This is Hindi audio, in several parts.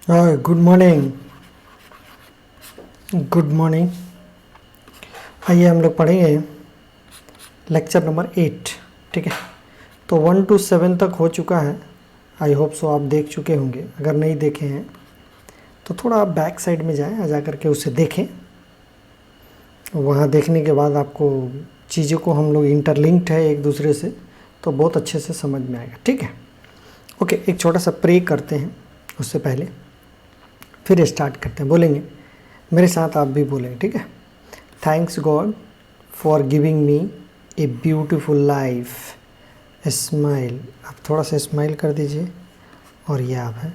हाय, गुड मॉर्निंग। Good morning. आइए हम लोग पढ़ेंगे लेक्चर नंबर 8। ठीक है, तो 1 to 7 तक हो चुका है। आई होप सो आप देख चुके होंगे। अगर नहीं देखे हैं तो थोड़ा आप बैक साइड में जाएं, जा करके उसे देखें। वहाँ देखने के बाद आपको चीज़ों को हम लोग इंटरलिंक्ड है एक दूसरे से, तो बहुत अच्छे से समझ में आएगा। ठीक है, ओके। एक छोटा सा प्रे करते हैं उससे पहले, फिर स्टार्ट करते हैं। बोलेंगे मेरे साथ, आप भी बोलेंगे। ठीक है। Thanks God for giving me a beautiful life, smile. आप थोड़ा सा स्माइल कर दीजिए। और ये आप है।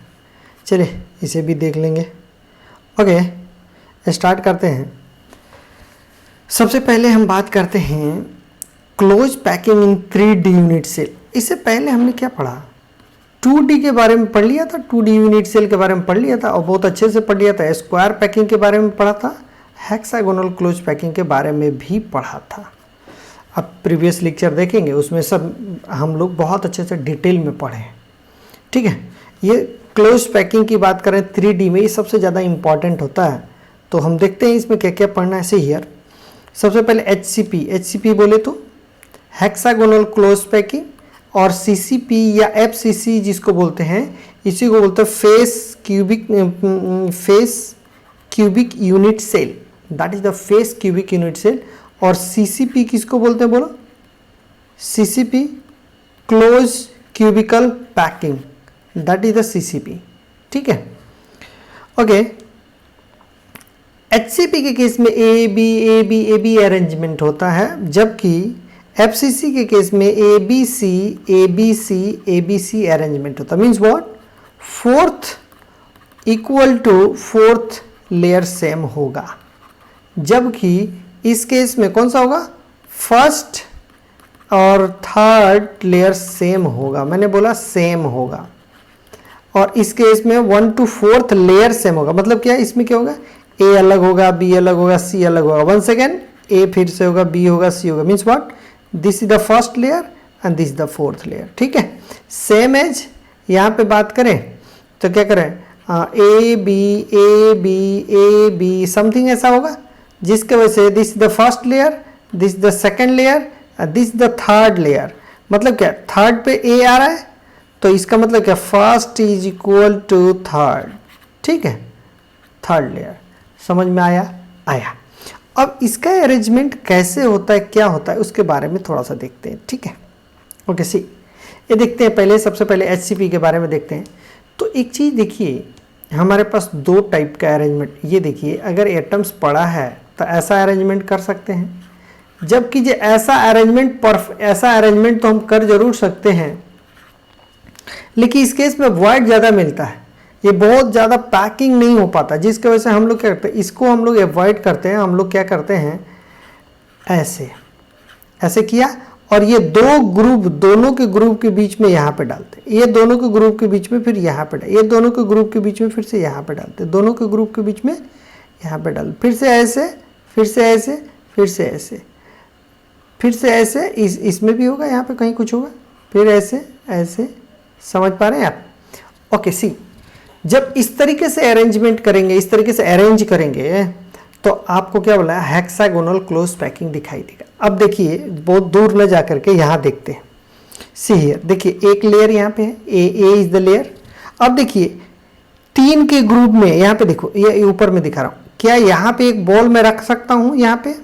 चलिए इसे भी देख लेंगे। ओके, स्टार्ट करते हैं। सबसे पहले हम बात करते हैं close packing in 3D unit cell. इससे पहले हमने क्या पढ़ा? 2D के बारे में पढ़ लिया था, 2D यूनिट सेल के बारे में पढ़ लिया था और बहुत अच्छे से पढ़ लिया था। स्क्वायर पैकिंग के बारे में पढ़ा था, हेक्सागोनल क्लोज पैकिंग के बारे में भी पढ़ा था। अब प्रीवियस लेक्चर देखेंगे, उसमें सब हम लोग बहुत अच्छे से डिटेल में पढ़े हैं। ठीक है, ये क्लोज पैकिंग की बात करें 3D में, ये सबसे ज़्यादा इंपॉर्टेंट होता है। तो हम देखते हैं इसमें क्या क्या पढ़ना है। ऐसे हियर सबसे पहले HCP बोले तो हेक्सागोनल क्लोज पैकिंग, और CCP या FCC जिसको बोलते हैं, इसी को बोलते हैं face cubic unit cell. That is the face cubic unit cell. और CCP किसको बोलते हैं? बोलो, CCP close cubical packing, that is the CCP। ठीक है, ओके। HCP के केस में AB अरेंजमेंट होता है, जबकि FCC के केस में ABC अरेंजमेंट होता है। Means what? Fourth equal to fourth layer same होगा, जबकि इस केस में कौन सा होगा? फर्स्ट और थर्ड लेयर सेम होगा। मैंने बोला सेम होगा। और इस केस में 1 to 4th लेयर सेम होगा। मतलब क्या? इसमें क्या होगा? A अलग होगा, B अलग होगा, C अलग होगा। वन सेकेंड, A फिर से होगा, B होगा, C होगा। Means what? This is the first layer and this the fourth layer. ठीक है, सेम एज यहाँ पे बात करें तो क्या करें? ए बी समथिंग ऐसा होगा, जिसके वजह से this the first layer, this the second layer, this the third layer. मतलब क्या? थर्ड पे A आ रहा है, तो इसका मतलब क्या? First is equal to third. ठीक है, थर्ड लेयर। समझ में आया। अब इसका अरेंजमेंट कैसे होता है, क्या होता है, उसके बारे में थोड़ा सा देखते हैं। ठीक है, ओके। सी ये देखते हैं पहले। सबसे पहले HCP के बारे में देखते हैं। तो एक चीज़ देखिए, हमारे पास दो टाइप का अरेंजमेंट। ये देखिए, अगर एटम्स पड़ा है तो ऐसा अरेंजमेंट कर सकते हैं, जबकि जो ऐसा अरेंजमेंट तो हम कर जरूर सकते हैं, लेकिन इस केस में वॉइड ज़्यादा मिलता है। ये बहुत ज़्यादा पैकिंग नहीं हो पाता, जिसकी वजह से हम लोग क्या करते हैं? इसको हम लोग अवॉइड करते हैं। हम लोग क्या करते हैं? ऐसे किया, और ये दो ग्रुप, दोनों के ग्रुप के बीच में यहाँ पे डालते हैं। ये दोनों के ग्रुप के बीच में फिर यहाँ पे डालते, ये दोनों के ग्रुप के बीच में फिर से यहाँ पे डालते, दोनों के ग्रुप के बीच में यहाँ पे डालते, फिर से ऐसे, फिर से ऐसे, फिर से ऐसे, फिर से ऐसे। इसमें भी होगा, यहाँ पे कहीं कुछ होगा, फिर ऐसे ऐसे। समझ पा रहे हैं आप? ओके। सी जब इस तरीके से अरेंजमेंट करेंगे, इस तरीके से अरेंज करेंगे, तो आपको क्या बोला है? हेक्सागोनल क्लोज पैकिंग दिखाई देगा। अब देखिए, बहुत दूर न जा करके यहाँ देखते हैं। सी हियर, देखिए एक लेयर यहाँ पे है, ए इज द लेयर। अब देखिए 3 के ग्रुप में, यहाँ पे देखो, ये ऊपर में दिखा रहा हूँ। क्या यहाँ पे एक बॉल मैं रख सकता हूँ? यहाँ पे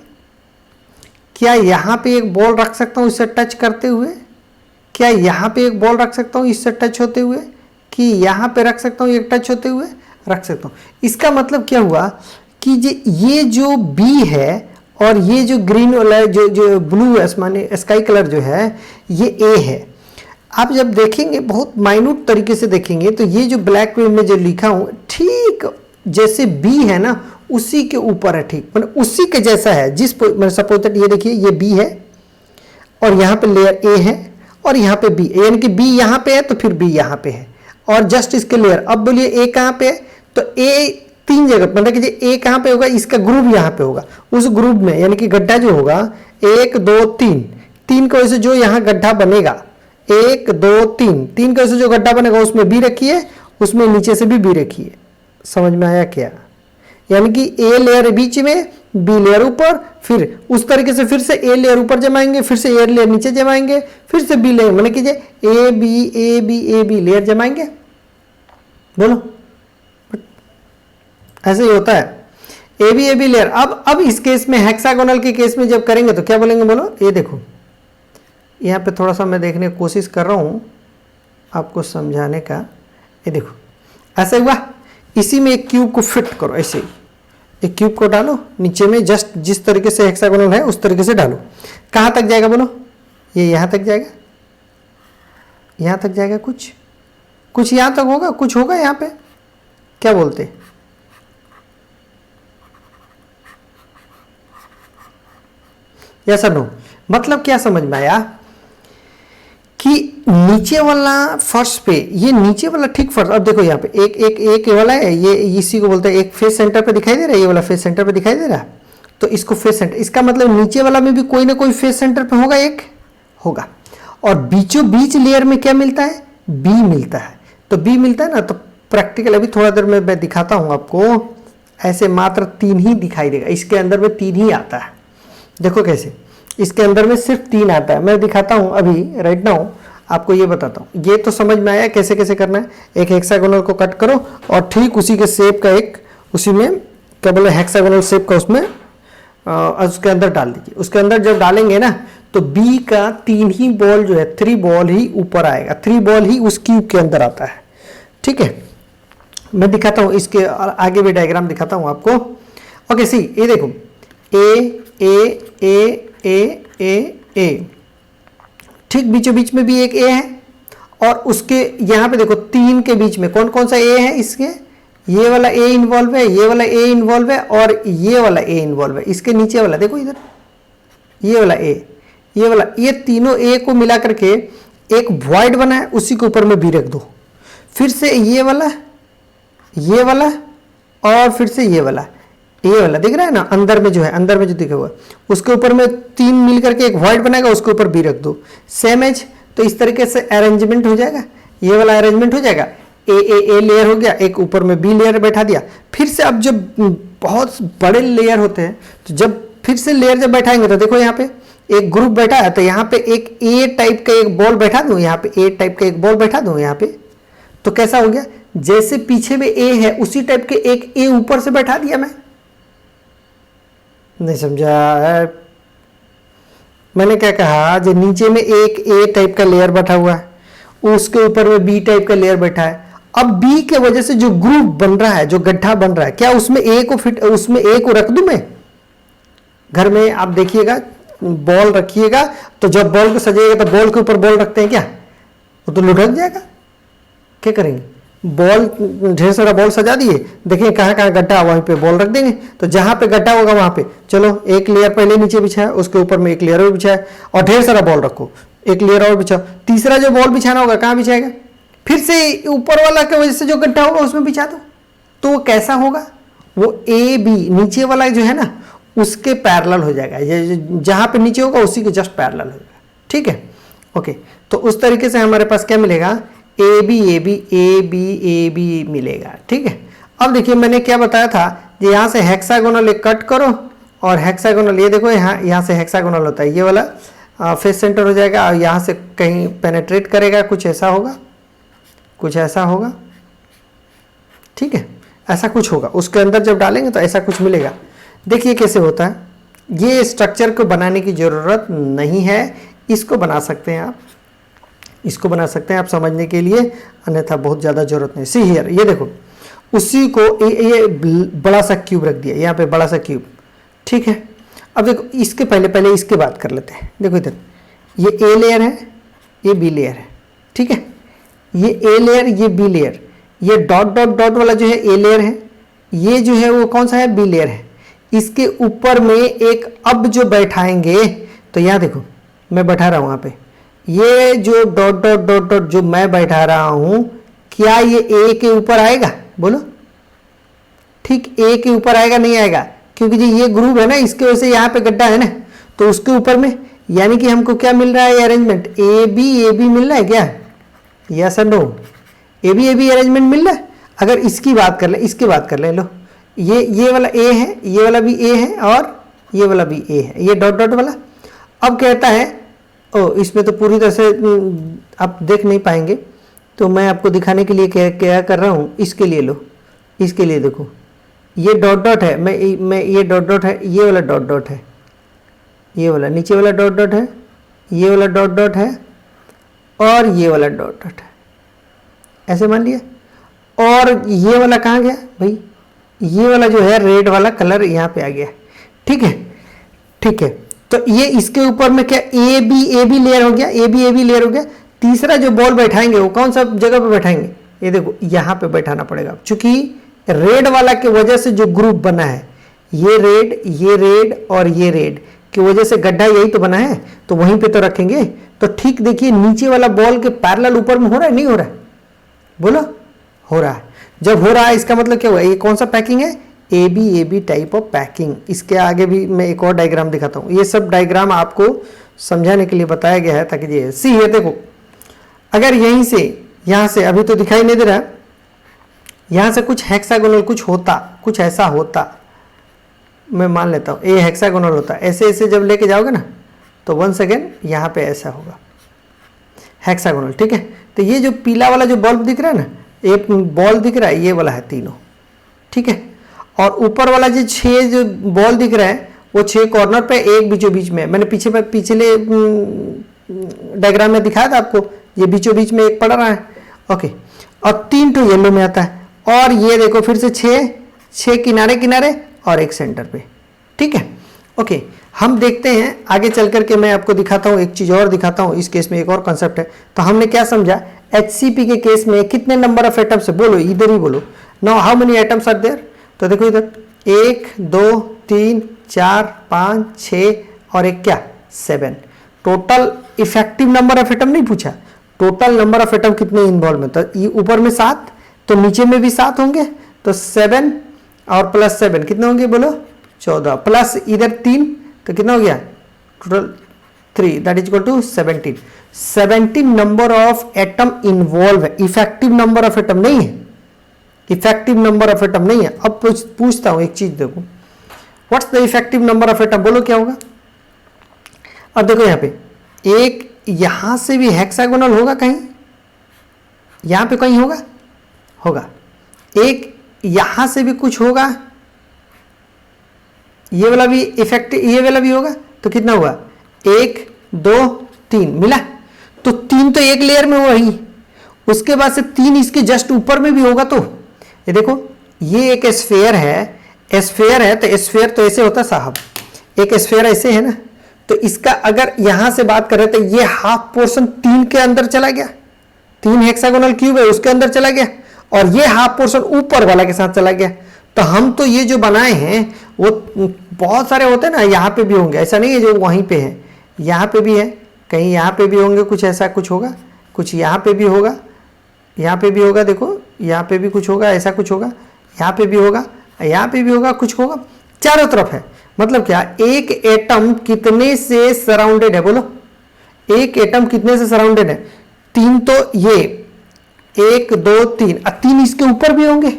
क्या यहाँ पे एक बॉल रख सकता हूँ इससे टच करते हुए? क्या यहाँ पे एक बॉल रख सकता हूँ इससे टच होते हुए? कि यहाँ पे रख सकता हूँ एक टच होते हुए? रख सकता हूँ। इसका मतलब क्या हुआ कि ये जो B है और ये जो ग्रीन वाला, जो ब्लू आसमानी स्काई कलर जो है, ये A है। आप जब देखेंगे, बहुत माइन्यूट तरीके से देखेंगे, तो ये जो ब्लैक में जो लिखा हूँ, ठीक जैसे B है ना, उसी के ऊपर है। ठीक, मतलब उसी के जैसा है। सपोज दैट ये देखिए, ये B है और यहाँ पे लेयर A है और यहाँ पे B, यानी कि B यहाँ पे है तो फिर B यहाँ पे है, और जस्ट इसके लेयर। अब बोलिए A कहाँ पे है? तो A 3 जगह, मतलब कि A कहाँ पे होगा? इसका ग्रुप यहाँ पे होगा। उस ग्रुप में, यानी कि गड्ढा जो होगा 1 2 3, 3 की वजह से जो यहाँ गड्ढा बनेगा, 1 2 3, 3 की वजह से जो गड्ढा बनेगा, उसमें B रखिए, उसमें नीचे से भी B रखिए। समझ में आया क्या? यानी कि ए लेयर बीच में, बी लेयर ऊपर, फिर उस तरीके से फिर से ए लेयर ऊपर जमाएंगे, फिर से ए लेयर नीचे जमाएंगे, फिर से बी लेयर, मैंने कीजिए ए बी लेयर जमाएंगे। बोलो, ऐसे ही होता है ए बी लेयर। अब इस केस में हेक्सागोनल के केस में जब करेंगे तो क्या बोलेंगे? बोलो, ये देखो यहाँ पे थोड़ा सा मैं देखने की कोशिश कर रहा हूँ आपको समझाने का। ये देखो ऐसा हुआ, इसी में एक क्यूब को फिट करो, ऐसे ही एक क्यूब को डालो नीचे में, जस्ट जिस तरीके से हेक्सागोनल है उस तरीके से डालो। कहाँ तक जाएगा? बोलो, ये यहाँ तक जाएगा, यहाँ तक जाएगा, कुछ यहाँ तक होगा, कुछ होगा यहाँ पे, क्या बोलते? यस और नो? मतलब क्या समझ में आया कि नीचे वाला फर्श पे, ये नीचे वाला ठीक फर्श, अब देखो यहाँ पे एक वाला है, ये इसी को बोलते हैं, एक फेस सेंटर पे दिखाई दे रहा है, ये वाला फेस सेंटर पे दिखाई दे रहा है, तो इसको फेस सेंटर, इसका मतलब नीचे वाला में भी कोई ना कोई फेस सेंटर पे होगा, एक होगा। और बीचों बीच लेयर में क्या मिलता है? बी मिलता है। तो बी मिलता है ना, तो प्रैक्टिकल अभी थोड़ा देर में मैं दिखाता हूँ आपको, ऐसे मात्र 3 ही दिखाई देगा, इसके अंदर में 3 ही आता है। देखो कैसे, इसके अंदर में सिर्फ 3 आता है। मैं दिखाता हूं अभी राइट नाउ, आपको ये बताता हूं। ये तो समझ में आया कैसे कैसे करना है। एक हेक्सागोनल को कट करो और ठीक उसी के शेप का एक, उसी में क्या बोले, हेक्सागोनल शेप का उसमें उसके अंदर डाल दीजिए। उसके अंदर जब डालेंगे ना तो बी का 3 ही बॉल जो है, 3 बॉल ही ऊपर आएगा, 3 बॉल ही उस क्यूब के अंदर आता है। ठीक है, मैं दिखाता हूं, इसके आगे भी डायग्राम दिखाता हूं आपको। ओके सी, ये देखो ए, ठीक बीचों बीच में भी एक ए है, और उसके यहाँ पे देखो 3 के बीच में कौन कौन सा ए है? इसके ये वाला ए इन्वॉल्व है, ये वाला ए इन्वॉल्व है, और ये वाला ए इन्वॉल्व है। इसके नीचे वाला देखो इधर, ये वाला ए, ये वाला, ये तीनों ए को मिला करके एक वॉइड बना है, उसी के ऊपर में बी रख दो। फिर से ये वाला और फिर से ये वाला दिख रहा है ना, अंदर में जो है, अंदर में जो दिखा हुआ उसके ऊपर में 3 मिल करके एक वॉइड बनाएगा, उसके ऊपर बी रख दो, सेम एज। तो इस तरीके से अरेंजमेंट हो जाएगा, ये वाला अरेंजमेंट हो जाएगा। ए लेयर हो गया, एक ऊपर में बी लेयर बैठा दिया। फिर से अब जब बहुत बड़े लेयर होते हैं तो जब फिर से लेयर जब बैठाएंगे तो देखो यहाँ पे एक ग्रुप बैठा है, तो यहाँ पे एक ए टाइप का एक बॉल बैठा दूं, यहाँ पे ए टाइप का एक बॉल बैठा दूं यहाँ पे, तो कैसा हो गया? जैसे पीछे में ए है उसी टाइप के एक ए ऊपर से बैठा दिया। मैं नहीं समझा? मैंने क्या कहा, जो नीचे में एक ए टाइप का लेयर बैठा हुआ है, उसके ऊपर में बी टाइप का लेयर बैठा है। अब बी के वजह से जो ग्रुप बन रहा है, जो गड्ढा बन रहा है, क्या उसमें ए को फिट, उसमें ए को रख दूं मैं? घर में आप देखिएगा, बॉल रखिएगा तो जब बॉल को सजाइएगा तो बॉल के ऊपर बॉल रखते हैं क्या? वो तो लुढ़क जाएगा। क्या करेंगे? बॉल, ढेर सारा बॉल सजा दिए, देखिए कहाँ कहाँ गड्ढा, वहीं पे बॉल रख देंगे। तो जहां पे गड्ढा होगा वहां पे चलो एक लेयर पहले नीचे बिछाया, उसके ऊपर में एक लेयर और बिछाया, और ढेर सारा बॉल रखो, एक लेयर और बिछाओ। तीसरा जो बॉल बिछाना होगा कहाँ बिछाएगा? फिर से ऊपर वाला की वजह से जो गड्ढा होगा उसमें बिछा दो। तो वो कैसा होगा? वो ए बी नीचे वाला जो है ना उसके पैरेलल हो जाएगा, जहां पे नीचे होगा उसी के जस्ट पैरेलल होगा। ठीक है, ओके। तो उस तरीके से हमारे पास क्या मिलेगा? ए बी मिलेगा। ठीक है, अब देखिए मैंने क्या बताया था, ये यहाँ से हेक्सागोनल एक कट करो, और हेक्सागोनल ये देखो यहाँ से हेक्सागोनल होता है, ये वाला फेस सेंटर हो जाएगा, और यहाँ से कहीं पेनेट्रेट करेगा, कुछ ऐसा होगा, कुछ ऐसा होगा। ठीक है, ऐसा कुछ होगा, उसके अंदर जब डालेंगे तो ऐसा कुछ मिलेगा। देखिए कैसे होता है। ये स्ट्रक्चर को बनाने की ज़रूरत नहीं है, इसको बना सकते हैं आप, इसको बना सकते हैं आप समझने के लिए, अन्यथा बहुत ज़्यादा जरूरत नहीं। सी हियर, ये देखो उसी को ये बड़ा सा क्यूब रख दिया, यहाँ पे बड़ा सा क्यूब। ठीक है, अब देखो इसके पहले इसके बात कर लेते हैं। देखो इधर ये ए लेयर है, ये बी लेयर है। ठीक है, ये ए लेयर, ये बी लेयर, ये डॉट डॉट डॉट वाला जो है ए लेयर है, ये जो है वो कौन सा है? बी लेयर है। इसके ऊपर में एक अब जो बैठाएंगे, तो यहाँ देखो मैं बैठा रहा हूँ यहाँ पे, ये जो डॉट डॉट डॉट डॉट जो मैं बैठा रहा हूं, क्या ये ए के ऊपर आएगा? बोलो, ठीक ए के ऊपर आएगा? नहीं आएगा, क्योंकि जो ये ग्रुप है ना, इसके वजह से यहाँ पे गड्ढा है ना, तो उसके ऊपर में, यानी कि हमको क्या मिल रहा है? अरेंजमेंट ए बी मिल रहा है क्या? यस और नो? ए बी अरेंजमेंट मिल रहा है। अगर इसकी बात कर ले, इसकी बात कर ले, लो ये वाला ए है, ये वाला भी ए है और ये वाला भी ए है, ये डॉट डॉट वाला। अब कहता है ओ इसमें तो पूरी तरह से आप देख नहीं पाएंगे, तो मैं आपको दिखाने के लिए क्या कर रहा हूँ, इसके लिए लो, इसके लिए देखो ये डॉट डॉट है, मैं ये डॉट डॉट है, ये वाला डॉट डॉट है, ये वाला नीचे वाला डॉट डॉट है, ये वाला डॉट डॉट है और ये वाला डॉट डॉट है, ऐसे मान लिया। और ये वाला कहाँ गया भाई, ये वाला जो है रेड वाला कलर यहाँ पे आ गया, ठीक है, ठीक है। तो ये इसके ऊपर में क्या ए बी लेयर हो गया, ए बी लेयर हो गया। तीसरा जो बॉल बैठाएंगे वो कौन सा जगह पे बैठाएंगे, ये देखो यहाँ पे बैठाना पड़ेगा, क्योंकि रेड वाला की वजह से जो ग्रुप बना है, ये रेड और ये रेड की वजह से गड्ढा यही तो बना है, तो वहीं पे तो रखेंगे। तो ठीक देखिए नीचे वाला बॉल के पैरेलल ऊपर में हो रहा है, नहीं हो रहा है, बोलो हो रहा है। जब हो रहा है इसका मतलब क्या हुआ, ये कौन सा पैकिंग है, A B type of packing. इसके आगे भी मैं एक और डायग्राम दिखाता हूँ, ये सब डायग्राम आपको समझाने के लिए बताया गया है ताकि ये सी है। देखो अगर यहीं से यहाँ से, अभी तो दिखाई नहीं दे रहा, यहाँ से कुछ हेक्सागोनल कुछ होता, कुछ ऐसा होता, मैं मान लेता हूँ ये हेक्सागोनल होता, ऐसे ऐसे जब लेके जाओगे ना तो वन सेकेंड यहाँ पे ऐसा होगा हेक्सागोनल, ठीक है। तो ये जो पीला वाला जो बल्ब दिख रहा है ना, एक बॉल दिख रहा है, ये वाला है तीनों, ठीक है। और ऊपर वाला जो 6 जो बॉल दिख रहा है वो 6 कॉर्नर पे एक बीचों बीच में, मैंने पिछले डायग्राम में दिखाया था आपको, ये बीचों बीच में एक पड़ रहा है, ओके। और 3 तो येलो में आता है, और ये देखो फिर से 6 किनारे किनारे और एक सेंटर पे, ठीक है, ओके। हम देखते हैं आगे चल करके, मैं आपको दिखाता हूँ एक चीज़ और दिखाता हूँ। इस केस में एक और कॉन्सेप्ट है। तो हमने क्या समझा, HCP के केस में कितने नंबर ऑफ एटम्स है, बोलो इधर ही बोलो, now how many atoms are there. तो देखो इधर 1 2 3 4 5 6 और एक क्या 7। Total effective number of atom नहीं पूछा, टोटल नंबर ऑफ एटम कितने इन्वॉल्व में, तो ये ऊपर में 7 तो नीचे में भी 7 होंगे, तो 7 और प्लस 7 कितने होंगे बोलो 14, प्लस इधर 3 तो कितना हो गया total 3, that is equal to 17। 17 number of atom involve है, इफेक्टिव नंबर ऑफ एटम नहीं है, इफेक्टिव नंबर ऑफ एटम नहीं है। अब पूछता हूं एक चीज, देखो what's the effective number of atom, बोलो क्या होगा। अब देखो यहाँ पे एक यहां से भी हेक्सागोनल होगा, कहीं यहां पे कहीं होगा, एक यहां से भी कुछ होगा, ये वाला भी इफेक्टिव, ये वाला भी होगा, तो कितना हुआ 1 2 3 मिला, तो 3 तो एक लेयर में हुआ ही, उसके बाद से 3 इसके जस्ट ऊपर में भी होगा। तो ये देखो ये एक स्फेयर है, तो स्फेयर तो ऐसे होता साहब, एक स्फेयर ऐसे है ना, तो इसका अगर यहां से बात करें तो ये हाफ पोर्शन 3 के अंदर चला गया, 3 हेक्सागोनल क्यूब है उसके अंदर चला गया, और ये हाफ पोर्शन ऊपर वाला के साथ चला गया। तो हम तो ये जो बनाए हैं वो बहुत सारे होते हैं ना, यहाँ पे भी होंगे, ऐसा नहीं है जो वहीं पे है, यहाँ पे भी है, कहीं यहाँ पे भी होंगे, कुछ ऐसा कुछ होगा, कुछ यहाँ पे भी होगा, यहाँ पे भी होगा, देखो यहाँ पे भी कुछ होगा, ऐसा कुछ होगा, यहाँ पे भी होगा, यहाँ पे भी होगा, कुछ होगा, चारों तरफ है। मतलब क्या, एक एटम कितने से सराउंडेड है, बोलो एक एटम कितने से सराउंडेड है, 3 तो ये 1 2 3, 3 इसके ऊपर भी होंगे।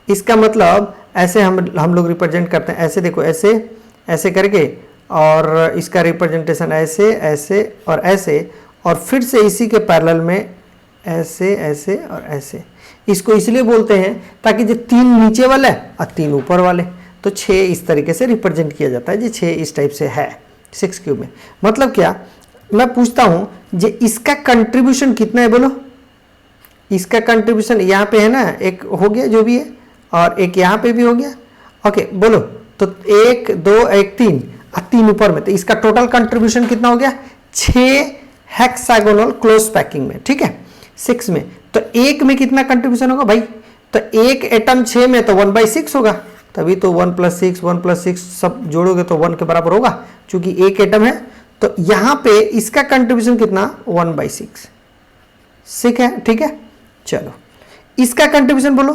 इसका मतलब ऐसे हम लोग रिप्रेजेंट करते हैं, ऐसे देखो, ऐसे करके, और इसका रिप्रेजेंटेशन ऐसे ऐसे और ऐसे, और फिर से इसी के पैरेलल में ऐसे ऐसे और ऐसे। इसको इसलिए बोलते हैं ताकि जो 3 नीचे वाले और 3 ऊपर वाले, तो 6 इस तरीके से रिप्रेजेंट किया जाता है जी, 6 इस टाइप से है 6 क्यूब में। मतलब क्या, मैं पूछता हूं जे इसका कंट्रीब्यूशन कितना है, बोलो इसका कंट्रीब्यूशन यहाँ पे है ना, एक हो गया जो भी है, और एक यहाँ पे भी हो गया, ओके बोलो। तो 1 2 1 3 और 3 ऊपर में, तो इसका टोटल कंट्रीब्यूशन कितना हो गया 6 हेक्सागोनल क्लोज पैकिंग में, ठीक है 6 में। तो एक में कितना कंट्रीब्यूशन होगा भाई, तो एक एटम 6 में तो 1/6 होगा, तभी तो 1 + 6 1 + 6 सब जोड़ोगे तो 1 के बराबर होगा, क्योंकि एक एटम है। तो यहां पे इसका कंट्रीब्यूशन कितना 1/6 ठीक है, ठीक है। चलो इसका कंट्रीब्यूशन बोलो,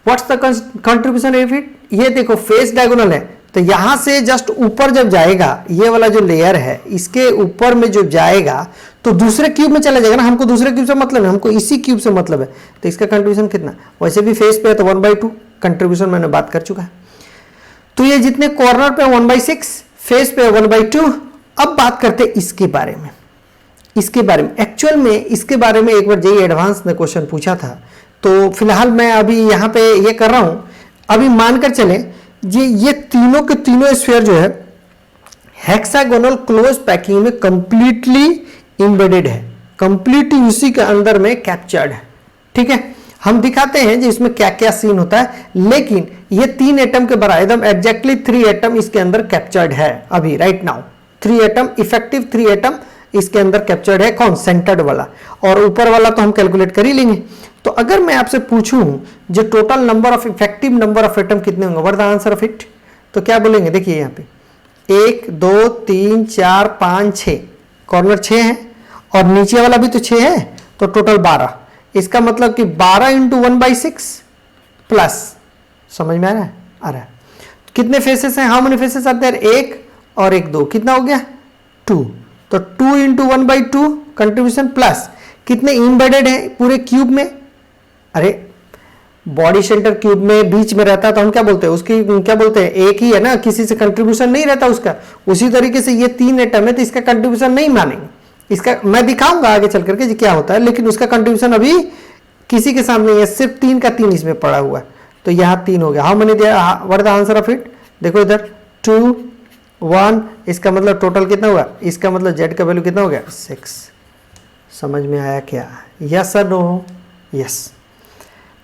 what's the contribution if it, ये देखो फेस डायगोनल है, तो यहां से जस्ट ऊपर जब जाएगा, ये वाला जो लेयर है इसके ऊपर में जब जाएगा तो दूसरे क्यूब में चला जाएगा ना, हमको दूसरे क्यूब से मतलब है, हमको इसी क्यूब से मतलब है। तो इसका कंट्रीब्यूशन कितना, वैसे भी फेस पे है तो 1/2 कंट्रीब्यूशन मैंने बात कर चुका है। तो ये जितने कॉर्नर पे 1/6, फेस पे 1/2। अब बात करते इसके बारे में, इसके बारे में एक्चुअल में इसके बारे में एक बार जेईई एडवांस ने क्वेश्चन पूछा था। तो फिलहाल मैं अभी यहाँ पे ये कर रहा हूँ, अभी मानकर चले ये तीनों के तीनों स्फीयर जो है हेक्सागोनल क्लोज पैकिंग में कंप्लीटली एम्बेडेड है, कंप्लीटली उसी के अंदर में कैप्चर्ड है। ठीक है, हम दिखाते हैं जो इसमें क्या क्या सीन होता है, लेकिन ये 3 एटम के बराबर एकदम एग्जैक्टली 3 एटम इसके अंदर कैप्चर्ड है अभी right now. 3 atom effective 3 atom इसके अंदर कैप्चर्ड है। कौन, सेंटर्ड वाला, और ऊपर वाला तो हम कैलकुलेट कर ही लेंगे। तो अगर मैं आपसे पूछूं जो total number of effective number of atom कितने होंगे, what the answer of it, तो क्या बोलेंगे, देखिए यहाँ पे 1 2 3 4 5 6, कॉर्नर 6 है और नीचे वाला भी तो 6 है, तो टोटल 12। इसका मतलब कि 12 इंटू 1/6 प्लस, समझ में आ रहा है, आ रहा है। कितने फेसेस हैं, हाउ मेनी फेसेस आते हैं, 1 और 1 2, कितना हो गया 2। तो 2 इंटू 1/2 कंट्रीब्यूशन प्लस कितने इम्बेडेड है पूरे क्यूब में, अरे बॉडी सेंटर क्यूब में बीच में रहता है तो हम क्या बोलते हैं, उसकी क्या बोलते हैं, एक ही है ना, किसी से कंट्रीब्यूशन नहीं रहता उसका। उसी तरीके से ये 3 एटम है तो इसका कंट्रीब्यूशन नहीं मानेंगे, इसका मैं दिखाऊंगा आगे चल करके क्या होता है, लेकिन उसका कंट्रीब्यूशन अभी किसी के सामने है, सिर्फ 3 का 3 इसमें पड़ा हुआ है। तो यहाँ 3 हो गया। How many what the answer of it, देखो इधर 2 1, इसका मतलब टोटल कितना हुआ, इसका मतलब जेड का वैल्यू कितना हो गया 6। समझ में आया क्या, यस और नो, यस।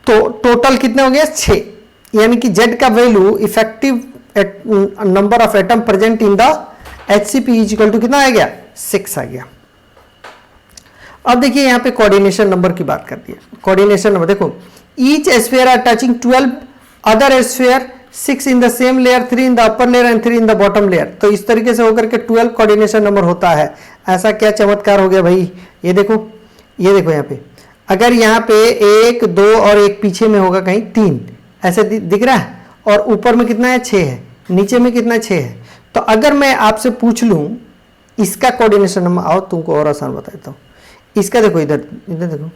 तो टोटल कितने हो गया 6, यानी कि जेड का value effective number of atom present in the HCP is equal to कितना आ गया 6 आ गया। अब देखिए यहाँ पे कोऑर्डिनेशन नंबर की बात कर दी है। कोऑर्डिनेशन नंबर देखो, each sphere are touching 12 other sphere, 6 in the same layer, 3 in the upper layer and 3 in the bottom layer. तो इस तरीके से होकर के 12 कोऑर्डिनेशन नंबर होता है। ऐसा क्या चमत्कार हो गया भाई, ये देखो यहाँ पे, अगर यहाँ पे 1 2 और एक पीछे में होगा कहीं 3, ऐसे दिख रहा है, और ऊपर में कितना है 6 है, नीचे में कितना 6 है। तो अगर मैं आपसे पूछ लूं इसका कोऑर्डिनेशन नंबर, आओ तुमको और आसान बता देता हूं, इसका देखो, इधर देखो,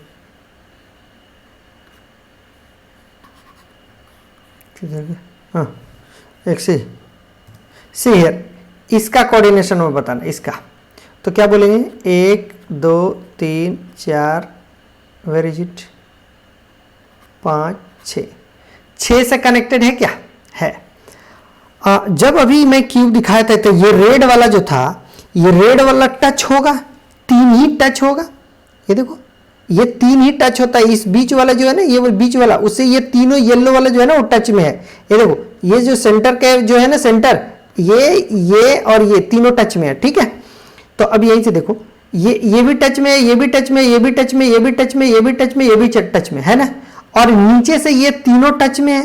हाँ एक सी हियर, इसका कोऑर्डिनेशन नंबर बताना इसका। तो क्या बोलेंगे 1 2 3 4, वेर इज इट, 5 6 से कनेक्टेड है क्या, है। जब अभी मैं क्यूब दिखाया था तो ये रेड वाला जो था, ये रेड वाला टच होगा, 3 ही टच होगा, ये देखो ये 3 ही टच होता है। इस बीच वाला जो है ना, ये बीच वाला, उससे ये तीनों येलो वाला जो है ना वो टच में है। ये देखो ये जो सेंटर के जो है ना, सेंटर ये और ये तीनों टच में है, ठीक है। तो अब यहीं से देखो, ये भी टच में है, ये भी टच में, ये भी टच में, ये भी टच में, ये भी टच में, ये भी टच में है ना, और नीचे से ये तीनों टच में है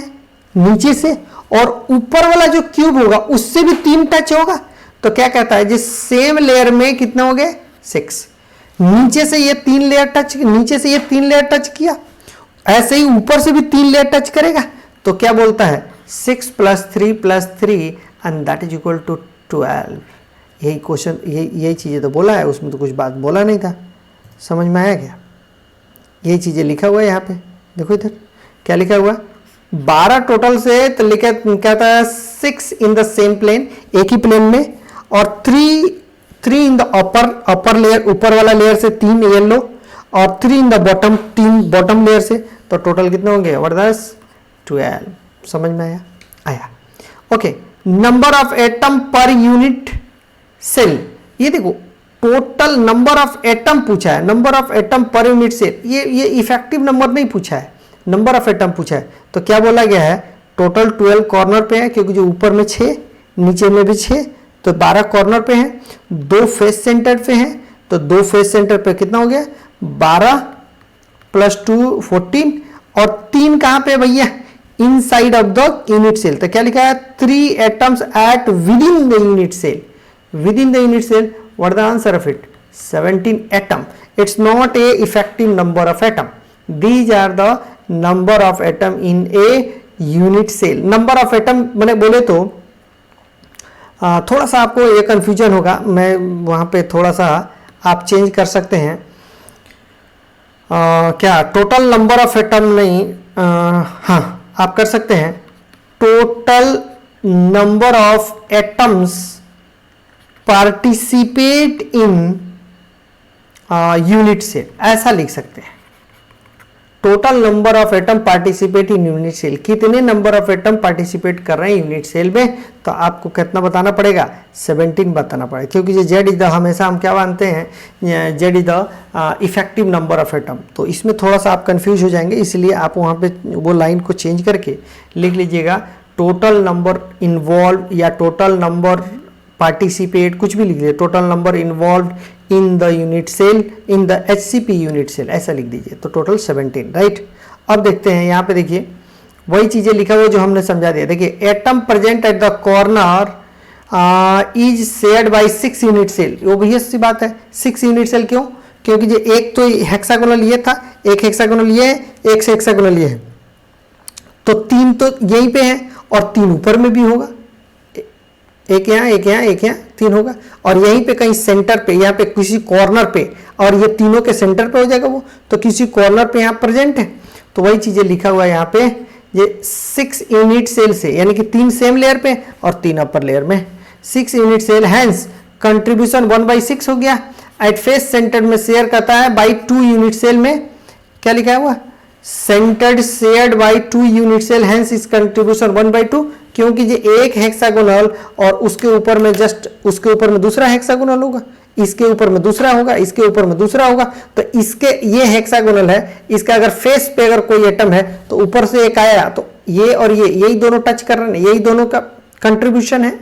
नीचे से, और ऊपर वाला जो क्यूब होगा उससे भी 3 टच होगा। तो क्या कहता है, जिस सेम लेयर में कितना हो गया 6, नीचे से ये 3 लेयर टच, नीचे से ये 3 लेयर टच किया, ऐसे ही ऊपर से भी 3 लेयर टच करेगा। तो क्या बोलता है 6 + 3 + 3 and that is equal to 12। यही क्वेश्चन, यही चीजें तो बोला है, उसमें तो कुछ बात बोला नहीं था। समझ में आया क्या, यही चीजें लिखा हुआ है यहाँ पे, देखो इधर क्या लिखा हुआ, 12 टोटल से तो लिखा क्या था 6 इन द सेम प्लेन, एक ही प्लेन में, और 3 इन द अपर लेयर, ऊपर वाला लेयर से 3 येलो, और 3 in the bottom, 3 bottom layer से। तो टोटल कितने होंगे, व्हाट दैट 12। समझ में आया okay. Number of atom per unit cell, ये देखो टोटल नंबर ऑफ एटम पूछा है, number of atom per unit cell, ये इफेक्टिव नंबर नहीं पूछा है, नंबर ऑफ एटम पूछा है। तो क्या बोला गया है, टोटल 12 कॉर्नर पे है, क्योंकि जो ऊपर में 6 नीचे में भी 6, तो 12 कॉर्नर पे है, 2 फेस सेंटर पे है, तो 2 फेस सेंटर पे कितना हो गया 12 + 2 14, और 3 कहां पे भैया, inside of the unit cell. तो क्या लिखा है 3 atoms at within the unit cell, within the unit cell. What the answer of it, 17 atom. It's not a effective number of atom. These are the number of atom in a unit cell. Number of atom मैंने बोले तो थोड़ा सा आपको ये कन्फ्यूजन होगा, मैं वहाँ पे थोड़ा सा आप चेंज कर सकते हैं। क्या टोटल नंबर ऑफ एटम नहीं, हाँ आप कर सकते हैं total number of atoms participate in unit cell, ऐसा लिख सकते हैं। Total number of atom participate in unit cell, कितने नंबर ऑफ एटम पार्टिसिपेट कर रहे हैं यूनिट सेल में, तो आपको कितना बताना पड़ेगा, 17 बताना पड़ेगा, क्योंकि ये जेड इज द, हमेशा हम क्या मानते हैं, Z is the effective number of atom. तो इसमें थोड़ा सा आप कंफ्यूज हो जाएंगे, इसलिए आप वहाँ पे वो लाइन को चेंज करके लिख लीजिएगा टोटल नंबर इन्वॉल्व या टोटल नंबर पार्टिसिपेट, कुछ भी लिख लीजिए, total number involve in the unit cell, in the HCP unit cell, ऐसा लिख दीजिए, तो टोटल 17, राइट। अब देखते हैं यहाँ पे, देखिए वही चीजें लिखा हुआ जो हमने समझा दिया। देखिए atom present at the corner is shared by 6 unit cell, वो भैया सी बात है 6 यूनिट सेल, क्यों, क्योंकि जो एक तो हेक्सागोनल ये था, एक हेक्सागोनल ये है, एक से हेक्सागोनल ये है, तो 3 तो यहीं पे है और 3 ऊपर में भी होगा, एक यहाँ एक यहाँ एक यहाँ 3 होगा, और यहीं पे कहीं सेंटर पे, यहाँ पे किसी कॉर्नर पे, और ये तीनों के सेंटर पे हो जाएगा वो, तो किसी कॉर्नर पे यहाँ प्रेजेंट है, तो वही चीजें लिखा हुआ है यहाँ पे, ये 6 यूनिट सेल से, यानी कि 3 सेम लेयर पे और 3 अपर लेयर में, 6 यूनिट सेल, हैंस कंट्रीब्यूशन 1/6 हो गया। एट फेस सेंटर में शेयर करता है बाई 2 यूनिट सेल में, क्या लिखा हुआ, centred shared by 2 unit cell, hence its contribution 1/2, क्योंकि ये एक हेक्सागोनल और उसके ऊपर में जस्ट उसके ऊपर में दूसरा हेक्सागोनल होगा, इसके ऊपर में दूसरा होगा, इसके ऊपर में दूसरा होगा, तो इसके ये हेक्सागोनल है, इसका अगर फेस पे अगर कोई एटम है तो ऊपर से एक आया, तो ये और ये यही दोनों टच कर रहे हैं, यही दोनों का कंट्रीब्यूशन है,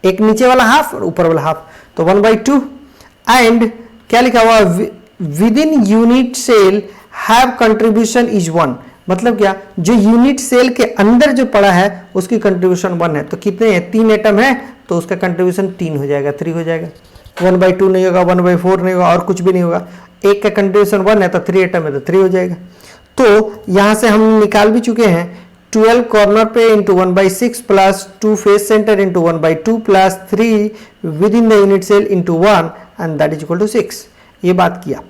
एक नीचे वाला हाफ और ऊपर वाला हाफ, तो 1/2। एंड क्या लिखा हुआ, within unit cell have contribution is 1, मतलब क्या, जो यूनिट सेल के अंदर जो पड़ा है उसकी कंट्रीब्यूशन 1 है, तो कितने हैं, 3 एटम है, तो उसका कंट्रीब्यूशन 3 हो जाएगा, 3 हो जाएगा, 1/2 नहीं होगा, 1/4 नहीं होगा, और कुछ भी नहीं होगा, एक का कंट्रीब्यूशन 1 है तो 3 एटम है तो 3 हो जाएगा। तो यहां से हम निकाल भी चुके हैं 12 कॉर्नर पे into 1/6 plus 2 face centre into 1/2 plus 3 within the unit cell into 1 and that is equal to 6, ये बात किया।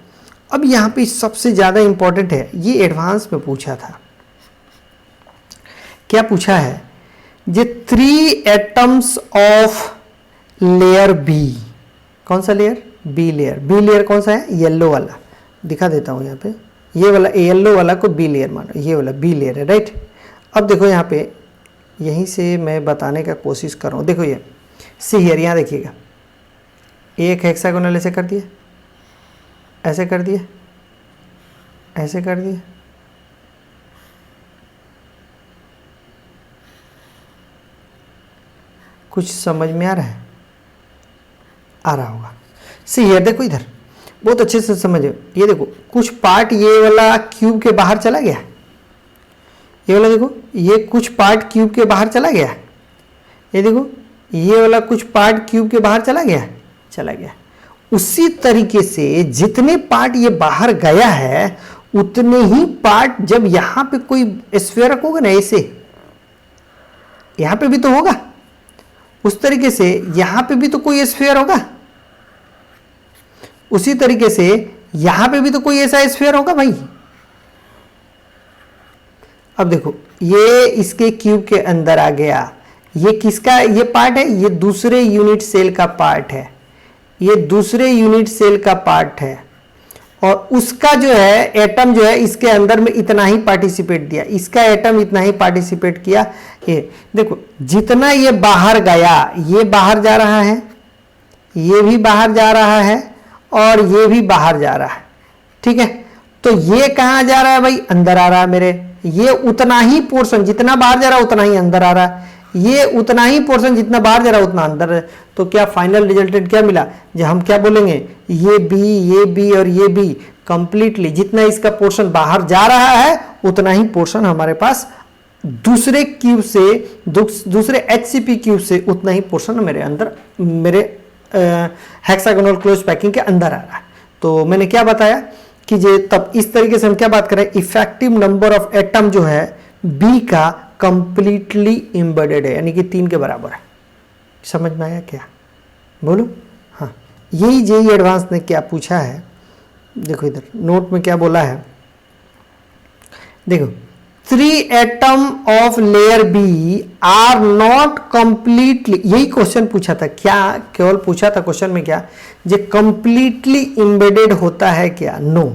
अब यहां पे सबसे ज्यादा इंपॉर्टेंट है, ये एडवांस में पूछा था, क्या पूछा है, ये 3 एटम्स ऑफ लेयर बी, कौन सा layer, B layer, B layer कौन सा है, येलो वाला, दिखा देता हूं यहाँ पे, ये वाला येलो वाला को बी लेयर मानो, ये वाला बी लेयर है, राइट। अब देखो यहाँ पे, यहीं से मैं बताने का कोशिश कर रहा हूँ, देखो ये सी हियर, यहाँ देखिएगा, एक हेक्सागोनल ऐसे कर दिया, ऐसे कर दिया, ऐसे कर दिया, कुछ समझ में आ रहा है, आ रहा होगा। सी हियर देखो, इधर बहुत अच्छे से समझो, ये देखो कुछ पार्ट ये वाला क्यूब के बाहर चला गया, ये वाला देखो, ये कुछ पार्ट क्यूब के बाहर चला गया, ये देखो ये वाला कुछ पार्ट क्यूब के बाहर चला गया, चला गया। उसी तरीके से जितने पार्ट ये बाहर गया है उतने ही पार्ट जब यहां पे कोई स्फीयर रखोगे ना, ऐसे यहां पे भी तो होगा, उस तरीके से यहां पे भी तो कोई स्फीयर होगा, उसी तरीके से यहां पे भी तो कोई ऐसा स्फीयर होगा भाई। अब देखो ये इसके क्यूब के अंदर आ गया, ये किसका ये पार्ट है, ये दूसरे यूनिट सेल का पार्ट है, ये दूसरे यूनिट सेल का पार्ट है, और उसका जो है एटम जो है इसके अंदर में इतना ही पार्टिसिपेट दिया, इसका एटम इतना ही पार्टिसिपेट किया। ये देखो जितना ये बाहर गया, ये बाहर जा रहा है, ये भी बाहर जा रहा है, और ये भी बाहर जा रहा है, ठीक है। तो ये कहां जा रहा है भाई, अंदर आ रहा है मेरे, ये उतना ही पोर्शन जितना बाहर जा रहा है उतना ही अंदर आ रहा है, ये उतना ही पोर्शन जितना बाहर जा रहा है उतना अंदर है। तो क्या फाइनल रिजल्टेंट क्या मिला, जो हम क्या बोलेंगे, ये बी और ये बी कंप्लीटली जितना इसका पोर्शन बाहर जा रहा है उतना ही पोर्शन हमारे पास दूसरे क्यूब से, दूसरे HCP क्यूब से उतना ही पोर्शन मेरे अंदर, मेरे हेक्सागोनल क्लोज पैकिंग के अंदर आ रहा है। तो मैंने क्या बताया कि ये तब इस तरीके से हम क्या बात करें, इफेक्टिव नंबर ऑफ एटम जो है बी का कंप्लीटली एम्बेडेड है, यानी कि 3 के बराबर है, समझ में आया क्या? बोलो। हाँ, यही जेईई एडवांस ने क्या पूछा है, देखो इधर नोट में क्या बोला है, देखो 3 atom of layer B are not completely, यही क्वेश्चन पूछा था क्या, केवल पूछा था क्वेश्चन में क्या, जो कंप्लीटली एम्बेडेड होता है क्या? नो,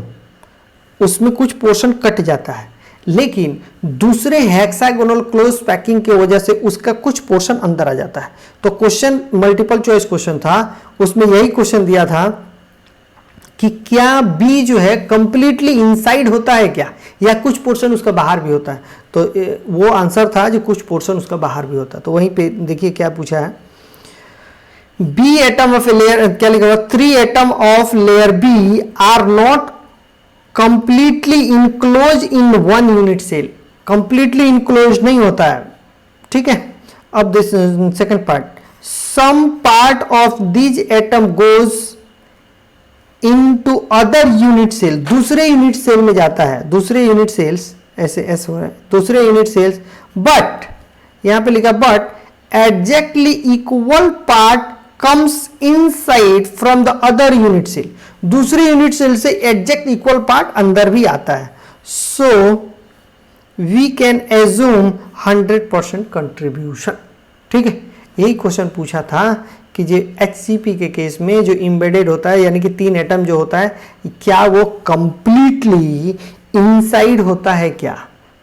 उसमें कुछ पोर्शन कट जाता है, लेकिन दूसरे हेक्सागोनल क्लोज पैकिंग की वजह से उसका कुछ पोर्शन अंदर आ जाता है। तो क्वेश्चन मल्टीपल चॉइस क्वेश्चन था, उसमें यही क्वेश्चन दिया था कि क्या बी जो है कंप्लीटली इनसाइड होता है क्या, या कुछ पोर्शन उसका बाहर भी होता है? तो वो आंसर था जो कुछ पोर्शन उसका बाहर भी होता है। तो वहीं पे देखिए क्या पूछा है, बी एटम ऑफ लेयर, क्या लिखा हुआ, 3 atom of layer B are not completely enclose in 1 unit cell, completely enclose नहीं होता है, ठीक है। अब this second part, some part of this atom goes into other unit cell, दूसरे यूनिट सेल में जाता है, दूसरे यूनिट सेल्स, ऐसे ऐसे हो रहा है, दूसरे यूनिट सेल्स, बट यहां पे लिखा but exactly equal part comes inside from the other unit cell, दूसरे यूनिट सेल से एग्जैक्ट इक्वल पार्ट अंदर भी आता है। So we can assume 100% contribution, ठीक है। यही क्वेश्चन पूछा था कि जो HCP के केस में जो एम्बेडेड होता है, यानी कि 3 एटम जो होता है, क्या वो कंप्लीटली इनसाइड होता है क्या?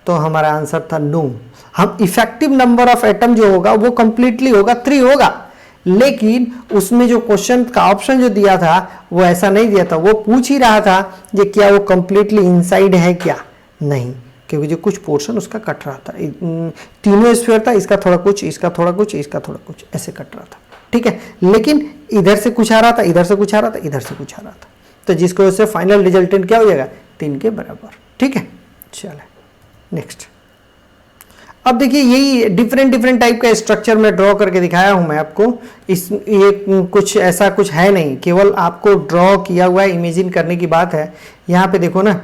तो हमारा आंसर था नो। हम इफेक्टिव नंबर ऑफ एटम जो होगा वो कंप्लीटली होगा 3 होगा, लेकिन उसमें जो क्वेश्चन का ऑप्शन जो दिया था वो ऐसा नहीं दिया था, वो पूछ ही रहा था ये क्या वो कंप्लीटली इनसाइड है क्या? नहीं, क्योंकि जो कुछ पोर्शन उसका कट रहा था, तीनों स्फीयर था, इसका थोड़ा कुछ, इसका थोड़ा कुछ, इसका थोड़ा कुछ, ऐसे कट रहा था, ठीक है। लेकिन इधर से कुछ आ रहा था, इधर से कुछ आ रहा था, इधर से कुछ आ रहा था, तो जिसको वजह से फाइनल रिजल्टेंट क्या हो जाएगा? 3 के बराबर, ठीक है। चलो नेक्स्ट, अब देखिए यही डिफरेंट टाइप का स्ट्रक्चर में ड्रॉ करके दिखाया हूं मैं आपको। इस ये कुछ ऐसा कुछ है नहीं, केवल आपको ड्रॉ किया हुआ इमेजिन करने की बात है। यहाँ पे देखो ना,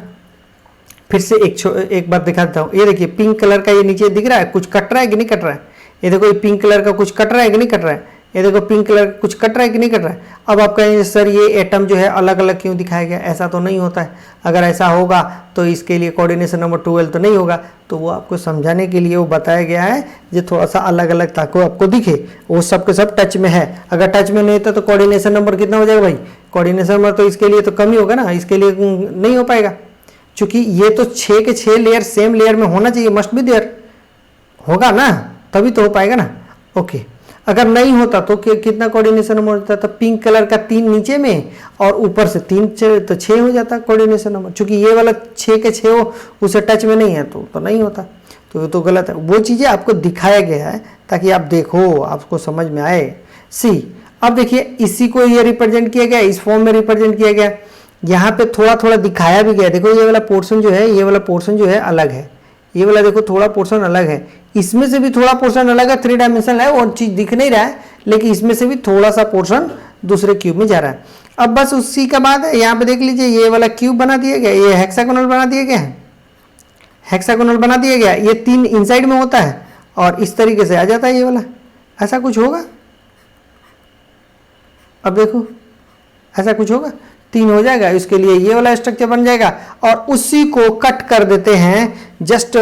फिर से एक बार दिखाता हूँ। ये देखिए पिंक कलर का ये नीचे दिख रहा है, कुछ कट रहा है कि नहीं कट रहा है? ये देखो ये पिंक कलर का कुछ कट रहा है कि नहीं कट रहा है? ये देखो पिंक कलर का कुछ कट रहा है कि नहीं कट रहा है? अब आप कहेंगे सर ये एटम जो है अलग अलग क्यों दिखाया गया? ऐसा तो नहीं होता है। अगर ऐसा होगा तो इसके लिए कोऑर्डिनेशन नंबर 12 तो नहीं होगा। तो वो आपको समझाने के लिए वो बताया गया है जो थोड़ा सा अलग अलग ताकि आपको दिखे, वो सब के सब टच में है। अगर टच में नहीं होता तो कोऑर्डिनेशन नंबर कितना हो जाएगा भाई? कोऑर्डिनेशन नंबर तो इसके लिए तो कम ही होगा ना, इसके लिए नहीं हो पाएगा, क्योंकि ये तो 6 के 6 लेयर सेम लेयर में होना चाहिए, मस्ट बी देयर होगा ना, तभी तो हो पाएगा ना। ओके, अगर नहीं होता तो कितना कोऑर्डिनेशन नंबर होता? तो पिंक कलर का 3 नीचे में और ऊपर से 3 तो 6 हो जाता कोऑर्डिनेशन नंबर। क्योंकि ये वाला 6 के 6 हो, उसे टच में नहीं है तो नहीं होता, तो ये तो गलत है। वो चीज़ें आपको दिखाया गया है ताकि आप देखो, आपको समझ में आए। सी, अब देखिए इसी को ये रिप्रेजेंट किया गया, इस फॉर्म में रिप्रेजेंट किया गया। यहाँ पे थोड़ा थोड़ा दिखाया भी गया, देखो ये वाला पोर्शन जो है, ये वाला पोर्शन जो है अलग है, ये वाला देखो थोड़ा पोर्शन अलग है, इसमें से भी थोड़ा पोर्शन अलग है, 3 डायमेंशनल है, और चीज दिख नहीं रहा है, लेकिन इसमें से भी थोड़ा सा पोर्शन दूसरे क्यूब में जा रहा है। अब बस उसी का बात है, यहाँ पे देख लीजिए ये वाला क्यूब बना दिया गया, ये हेक्सागोनल बना दिया गया है, हेक्सागोनल बना दिया गया, ये 3 इनसाइड में होता है और इस तरीके से आ जाता है ये वाला, ऐसा कुछ होगा। अब देखो ऐसा कुछ होगा, 3 हो जाएगा, इसके लिए ये वाला स्ट्रक्चर बन जाएगा और उसी को कट कर देते हैं जस्ट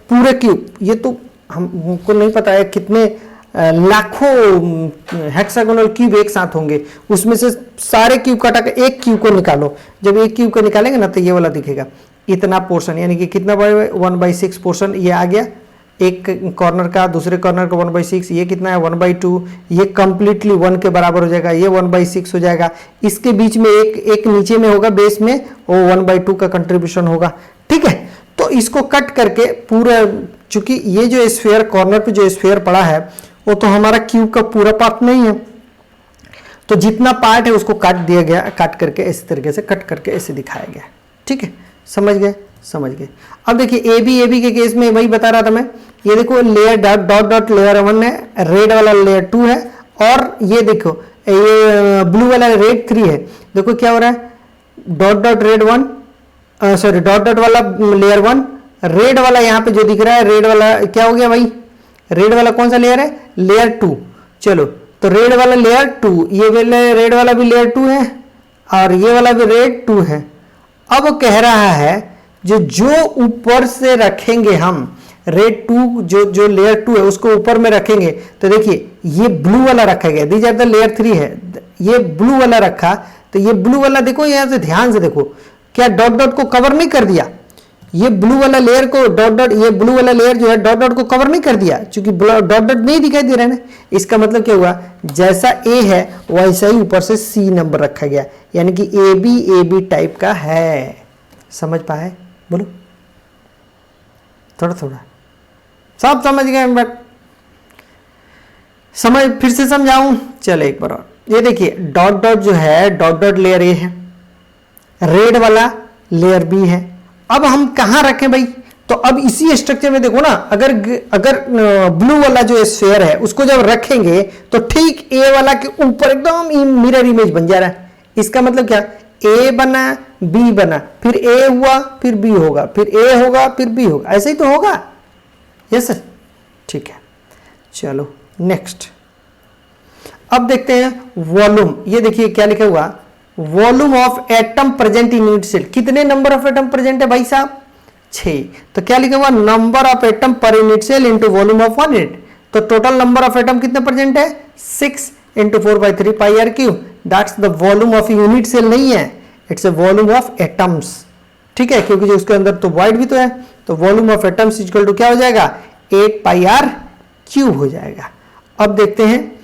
पूरे क्यूब। ये तो हमको नहीं पता है कितने लाखों हेक्सागोनल क्यूब एक साथ होंगे, उसमें से सारे क्यूब कटा के एक क्यूब को निकालो। जब एक क्यूब को निकालेंगे ना तो ये वाला दिखेगा, इतना पोर्शन, यानी कि कितना 1/6 पोर्शन ये आ गया, एक कॉर्नर का, दूसरे कॉर्नर का 1/6, ये कितना है 1/2, ये कंप्लीटली 1 के बराबर हो जाएगा, ये 1/6 हो जाएगा। इसके बीच में एक नीचे में होगा बेस में, वो 1/2 का कंट्रीब्यूशन होगा, ठीक है। तो इसको कट करके पूरा, चूंकि ये जो स्फीयर कॉर्नर पे जो स्फीयर पड़ा है वो तो हमारा क्यूब का पूरा पार्ट नहीं है, तो जितना पार्ट है उसको काट दिया गया, काट करके इस तरीके से कट करके ऐसे दिखाया गया, ठीक है। समझ गए? समझ गए। अब देखिए ए बी के केस में वही बता रहा था मैं, ये देखो लेयर डॉट लेयर 1 है, रेड वाला लेयर 2 है, और ये देखो ये ब्लू वाला रेड 3 है। देखो क्या हो रहा है, डॉट रेड 1, सॉरी डॉट वाला लेयर 1, रेड वाला यहाँ पे जो दिख रहा है, रेड वाला क्या हो गया भाई, रेड वाला कौन सा लेयर है, लेयर 2। चलो तो रेड वाला लेयर 2, ये वाला रेड वाला भी लेयर 2 है और ये वाला भी रेड 2 है। अब कह रहा है जो ऊपर से रखेंगे हम रेड 2, जो लेयर 2 है उसको ऊपर में रखेंगे, तो देखिए ये ब्लू वाला रखा गया, दीज आर द लेयर 3 है, ये ब्लू वाला रखा, तो ये ब्लू वाला देखो यहां से ध्यान से देखो, क्या डॉट डॉट को कवर नहीं कर दिया, ये ब्लू वाला लेयर को डॉट डॉट, ये ब्लू वाला लेयर जो है डॉट डॉट को कवर नहीं कर दिया, क्योंकि डॉट डॉट नहीं दिखाई दे रहा है ना। इसका मतलब क्या हुआ, जैसा ए है वैसा ही ऊपर से सी नंबर रखा गया, यानी कि ए बी टाइप का है। समझ पाए? बोलो थोड़ा थोड़ा, सब समझ गए? बट समझ, फिर से समझाऊं? चलो एक बार और। ये देखिए डॉट डॉट जो है, डॉट डॉट लेयर ए है, रेड वाला लेयर बी है। अब हम कहां रखें भाई? तो अब इसी स्ट्रक्चर में देखो ना, अगर ब्लू वाला जो स्फीयर है उसको जब रखेंगे तो ठीक ए वाला के ऊपर एकदम मिरर इमेज बन जा रहा है। इसका मतलब क्या, ए बना बी बना, फिर ए हुआ फिर बी होगा, फिर ए होगा फिर बी होगा, ऐसे ही तो होगा। यस सर, ठीक है। चलो नेक्स्ट, अब देखते हैं वॉल्यूम। ये देखिए क्या लिखा हुआ, volume of atom present in unit cell. कितने नंबर ऑफ एटम प्रेजेंट है भाई साहब? 6। तो क्या लिखा हुआ, number of atom per unit cell into volume of 1 unit. तो टोटल नंबर ऑफ एटम कितने प्रेजेंट है? 6 into 4/3 pi r cube. That's the volume of unit cell नहीं है, it's a volume of atoms. ठीक है, क्योंकि जो उसके अंदर तो वॉइड भी तो है, तो volume of atoms equal to क्या हो जाएगा, 8 पाई आर क्यूब हो जाएगा। अब देखते हैं,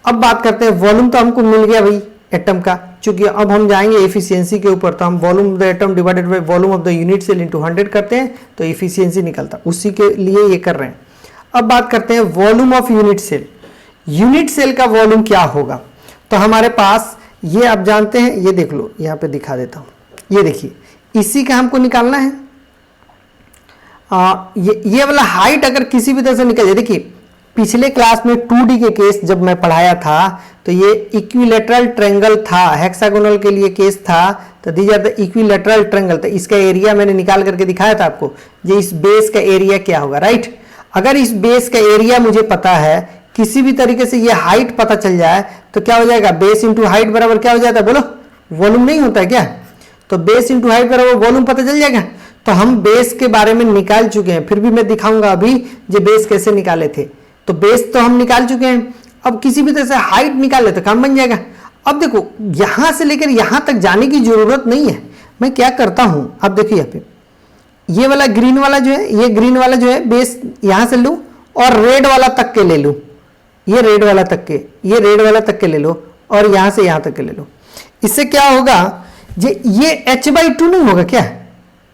अब बात करते हैं, वॉल्यूम तो हमको मिल गया भाई एटम का, क्योंकि अब हम जाएंगे एफिशिएंसी के ऊपर, तो हम volume of the atom divided by volume of the unit cell into 100 करते हैं तो एफिशिएंसी निकलता, उसी के लिए ये कर रहे हैं। अब बात करते हैं volume of unit cell. Unit cell का वॉल्यूम क्या होगा? तो हमारे पास ये आप जानते हैं, ये देख लो, यहाँ पे दिखा देता हूँ, ये देखिए, इसी का हमको निकालना है। ये वाला हाइट अगर किसी भी तरह से निकल जाए, देखिए पिछले क्लास में 2D के केस जब मैं पढ़ाया था तो ये इक्विलेटरल ट्रायंगल था, हेक्सागोनल के लिए केस था, तो these are the equilateral triangle. तो इसका एरिया मैंने निकाल करके दिखाया था आपको, ये इस बेस का एरिया क्या होगा, राइट। अगर इस बेस का एरिया मुझे पता है, किसी भी तरीके से ये हाइट पता चल जाए तो क्या हो जाएगा, बेस इंटू हाइट बराबर क्या हो जाता है, बोलो वॉल्यूम नहीं होता है क्या? तो बेस इंटू हाइट बराबर वॉल्यूम पता चल जाएगा। तो हम बेस के बारे में निकाल चुके हैं, फिर भी मैं दिखाऊंगा अभी जो बेस कैसे निकाले थे। तो बेस तो हम निकाल चुके हैं, अब किसी भी तरह से हाइट निकाल ले तो काम बन जाएगा। अब देखो यहां से लेकर यहां तक जाने की जरूरत नहीं है, मैं क्या करता हूं, अब देखिए यहाँ पे ये वाला ग्रीन वाला जो है, ये ग्रीन वाला जो है बेस यहां से लूं और रेड वाला तक के ले लूं, ये रेड वाला तक के, ये रेड वाला तक के ले लो और यहां से यहां तक के ले लो। इससे क्या होगा, ये h/2 नहीं होगा क्या,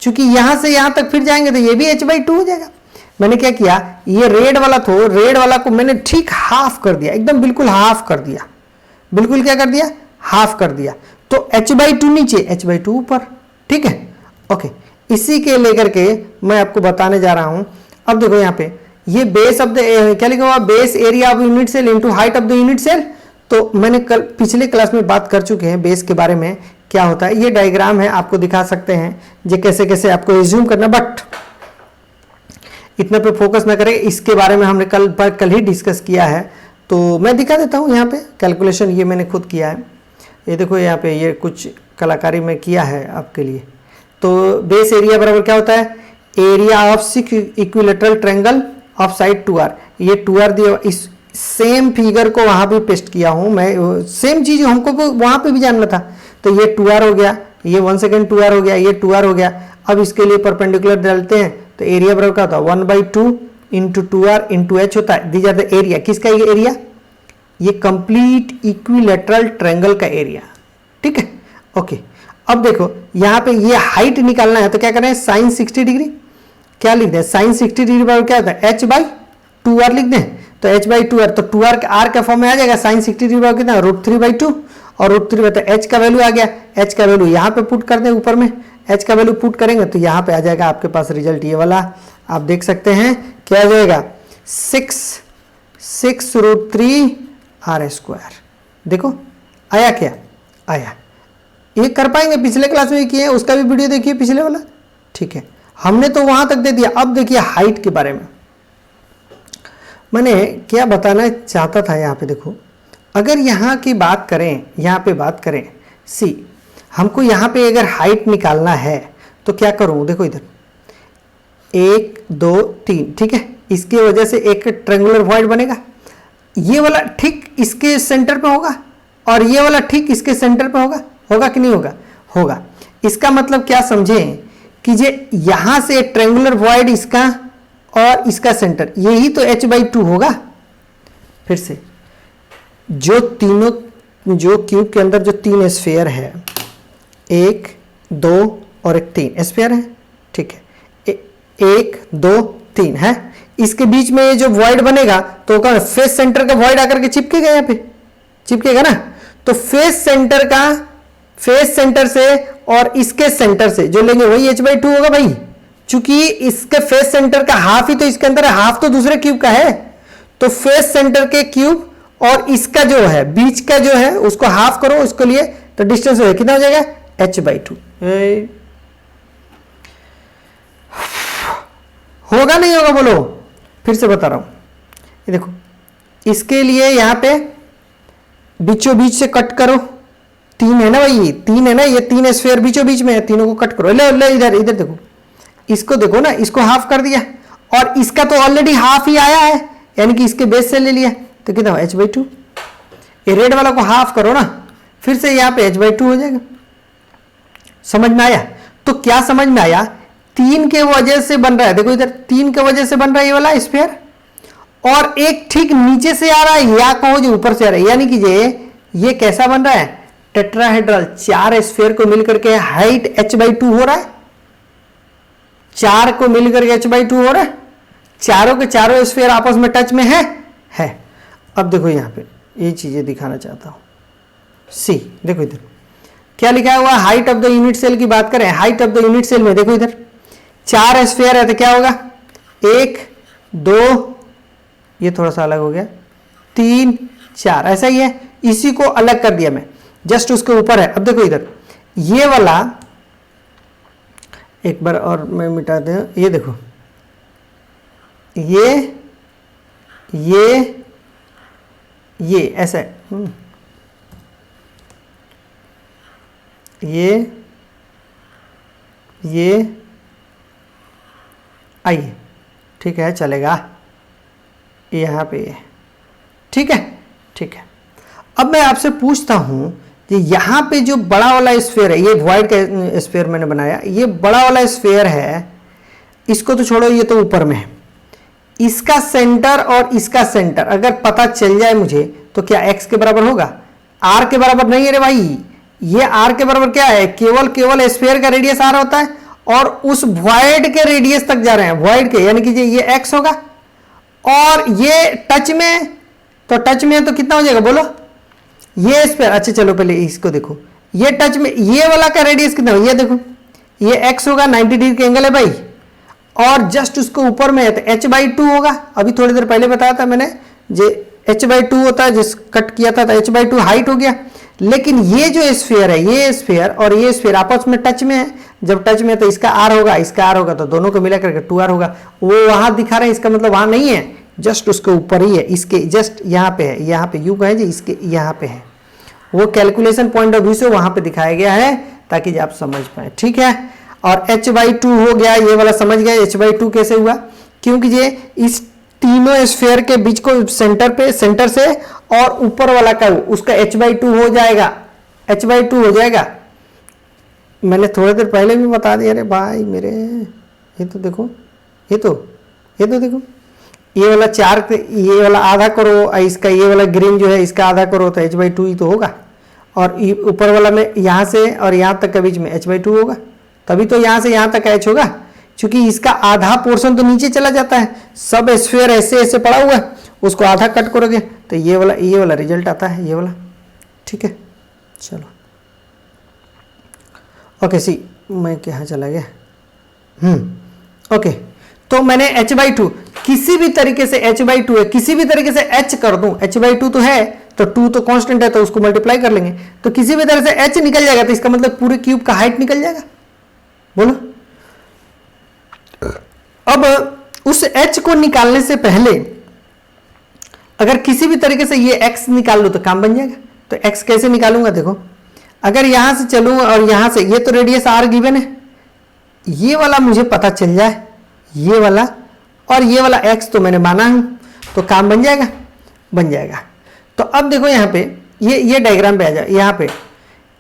क्योंकि यहां से यहां तक फिर जाएंगे तो ये भी h/2 हो जाएगा। मैंने क्या किया, ये रेड वाला तो रेड वाला को मैंने ठीक हाफ कर दिया, एकदम बिल्कुल हाफ कर दिया, बिल्कुल क्या कर दिया, हाफ कर दिया। तो h/2 नीचे, h/2 ऊपर, ठीक है, ओके। इसी के लेकर के मैं आपको बताने जा रहा हूं। अब देखो यहाँ पे ये बेस ऑफ द, क्या लिखा हुआ, base area of unit cell into height of the unit cell. तो मैंने कल पिछले क्लास में बात कर चुके हैं बेस के बारे में क्या होता है। ये डायग्राम है, आपको दिखा सकते हैं ये कैसे कैसे आपको एज्यूम करना, बट इतने पे फोकस ना करें, इसके बारे में हमने कल ही डिस्कस किया है। तो मैं दिखा देता हूँ यहाँ पे कैलकुलेशन, ये मैंने खुद किया है। ये देखो यहाँ पे ये कुछ कलाकारी में किया है आपके लिए। तो बेस एरिया बराबर क्या होता है, area of 6 equilateral triangle of side 2r। ये 2r दिया, इस सेम फिगर को वहां भी पेस्ट किया हूं मैं, सेम चीज हमको वहां पे भी जानना था। तो ये 2r हो गया, ये 1 सेकेंड 2r हो गया, ये 2r हो गया। अब इसके लिए परपेंडिकुलर डालते हैं तो एरिया बराबर क्या होता है, 1/2 इंटू 2r इंटू h होता है। दीज आर द एरिया, किसका ये एरिया, ये कंप्लीट इक्विलेटरल ट्रायंगल का एरिया, ठीक है, ओके। अब देखो यहाँ पे ये हाइट निकालना है तो क्या करें, साइन 60 डिग्री, क्या लिख दें, साइन 60 डिग्री बराबर क्या होता है, h/2r लिख दें। तो h/2r, तो 2r r का फॉर्म में आ जाएगा, साइन 60 डिग्री बराबर कितना, √3/2, और √3 तो h का वैल्यू आ गया, h का वैल्यू यहाँ पे पुट कर दें, ऊपर में h का वैल्यू पुट करेंगे तो यहाँ पे आ जाएगा आपके पास रिजल्ट ये वाला, आप देख सकते हैं क्या आ जाएगा, 6 √3r²। देखो आया क्या, आया। ये कर पाएंगे, पिछले क्लास में किए, उसका भी वीडियो देखिए पिछले वाला, ठीक है। हमने तो वहां तक दे दिया। अब देखिए हाइट के बारे में मैंने क्या बताना चाहता था, यहाँ पे देखो अगर यहाँ की बात करें, यहाँ पे बात करें, सी हमको यहाँ पे अगर हाइट निकालना है तो क्या करूँ, देखो इधर 1 2 3, ठीक है, इसकी वजह से एक ट्रायंगुलर वॉइड बनेगा। ये वाला ठीक इसके सेंटर पे होगा और ये वाला ठीक इसके सेंटर पे होगा, होगा कि नहीं होगा, होगा। इसका मतलब क्या समझें कि जे यहां से ट्रायंगुलर वॉइड इसका और इसका सेंटर, यही तो h/2 होगा। फिर से जो तीनों, जो क्यूब के अंदर जो 3 स्फीयर है, 1 2 और एक 3 स्फीयर है, ठीक है, 1 2 3 है, इसके बीच में ये जो वॉइड बनेगा तो क्या फेस सेंटर का वॉइड आकर के चिपकेगा, यहाँ पे चिपकेगा ना। तो फेस सेंटर का, फेस सेंटर से और इसके सेंटर से जो लेंगे वही h/2 होगा भाई, चूंकि इसके फेस सेंटर का हाफ ही तो इसके अंदर है, हाफ तो दूसरे क्यूब का है। तो फेस सेंटर के क्यूब और इसका जो है बीच का जो है उसको हाफ करो, उसके लिए तो डिस्टेंस हो कितना हो जाएगा, h/2। होगा नहीं होगा बोलो, फिर से बता रहा हूं, ये देखो इसके लिए यहां पे बीचों बीच से कट करो, 3 है ना भाई, 3 है ना, ये 3 स्फीयर बीचों बीच में है, तीनों को कट करो। ले ले इधर, इधर देखो, इसको देखो ना, इसको हाफ कर दिया और इसका तो ऑलरेडी हाफ ही आया है, यानी कि इसके बेस से ले लिया, तो कितना h/2। ये रेड वाला को हाफ करो ना, फिर से यहाँ पे h/2 हो जाएगा। समझ में आया? तो क्या समझ में आया, 3 के वजह से बन रहा है, देखो इधर 3 के वजह से बन रहा है ये वाला स्फीयर, और एक ठीक नीचे से आ रहा है, या कहो जो ऊपर से आ रहा है, यानी कि ये कैसा बन रहा है, टेट्राहेड्रल। 4 स्फीयर को मिलकर के हाइट h/2 हो रहा है, 4 को मिलकर के h/2 हो रहा है, चारों के चारों स्फीयर आपस में टच में है। अब देखो यहां पे ये चीजें दिखाना चाहता हूं, सी देखो इधर क्या लिखा हुआ, height of the unit cell की बात करें, height of the unit cell में देखो इधर 4 स्फीयर है, तो क्या होगा, 1 2, ये थोड़ा सा अलग हो गया, 3 4, ऐसा ही है। इसी को अलग कर दिया मैं, जस्ट उसके ऊपर है। अब देखो इधर ये वाला, एक बार और मैं मिटा दे, ये देखो ये ऐसा है, ये आइए, ठीक है, चलेगा, यहाँ पे ये, ठीक है, ठीक है। अब मैं आपसे पूछता हूं कि यहाँ पे जो बड़ा वाला स्फीयर है, ये वॉइड का स्फीयर मैंने बनाया, ये बड़ा वाला स्फीयर है, इसको तो छोड़ो, ये तो ऊपर में है, इसका सेंटर और इसका सेंटर अगर पता चल जाए मुझे, तो क्या x के बराबर होगा, r के बराबर नहीं है रे भाई। ये r के बराबर क्या है, केवल स्फीयर का रेडियस r होता है, और उस वॉइड के रेडियस तक जा रहे हैं, वॉइड के, यानी कि ये x होगा, और ये टच में, तो टच में तो कितना हो जाएगा बोलो, ये स्फीयर। अच्छा चलो पहले इसको देखो, ये टच में, ये वाला का रेडियस कितना हो, ये देखो, ये x होगा, 90 डिग्री का एंगल है भाई, और जस्ट उसको ऊपर में है तो h/2 होगा। अभी थोड़ी देर पहले बताया था मैंने, जो h/2 होता है, जिस कट किया था तो h/2 हाइट हो गया। लेकिन ये जो स्फीयर है, ये स्फीयर और ये स्फीयर आपस में टच में है, जब टच में है तो इसका r होगा, इसका r होगा, तो दोनों को मिला करके 2r होगा। वो वहां दिखा रहे हैं, इसका मतलब वहां नहीं है, जस्ट उसके ऊपर ही है, इसके जस्ट यहाँ पे है, यहाँ पे यू कहे जी, इसके यहाँ पे है। वो कैलकुलेशन पॉइंट ऑफ व्यू से वहां पे दिखाया गया है, ताकि आप समझ पाए, ठीक है। और h/2 हो गया, ये वाला समझ गया h/2 कैसे हुआ, क्योंकि ये इस तीनों स्फीयर के बीच को सेंटर से और ऊपर वाला का उसका h/2 हो जाएगा, h/2 हो जाएगा। मैंने थोड़ी देर पहले भी बता दिया रे भाई मेरे, ये तो देखो, ये तो देखो, ये वाला 4, ये वाला आधा करो, इसका ये वाला ग्रीन जो है इसका आधा करो, तो h/2 ही तो होगा, और ऊपर वाला में यहाँ से और यहाँ तक के बीच में h/2 होगा, तभी तो यहाँ से यहाँ तक h होगा, क्योंकि इसका आधा पोर्शन तो नीचे चला जाता है, सब स्फीयर ऐसे पड़ा हुआ है, उसको आधा कट करोगे तो ये वाला रिजल्ट आता है, ये वाला, ठीक है। चलो ओके, सी मैं क्या चला गया, ओके। तो मैंने h/2 किसी भी तरीके से h/2 है, किसी भी तरीके से h कर दूं, h/2 तो है, तो 2 तो कांस्टेंट है, तो उसको मल्टीप्लाई कर लेंगे, तो किसी भी तरह से h निकल जाएगा, तो इसका मतलब पूरे क्यूब का हाइट निकल जाएगा, बोलो। अब उस h को निकालने से पहले अगर किसी भी तरीके से ये x निकाल लो तो काम बन जाएगा। तो x कैसे निकालूंगा, देखो अगर यहां से चलूं और यहां से, ये तो रेडियस r गिवन है, ये वाला मुझे पता चल जाए, ये वाला और ये वाला x तो मैंने माना हूं, तो काम बन जाएगा, बन जाएगा। तो अब देखो यहाँ पे ये डायग्राम पे आ जाए, यहाँ पे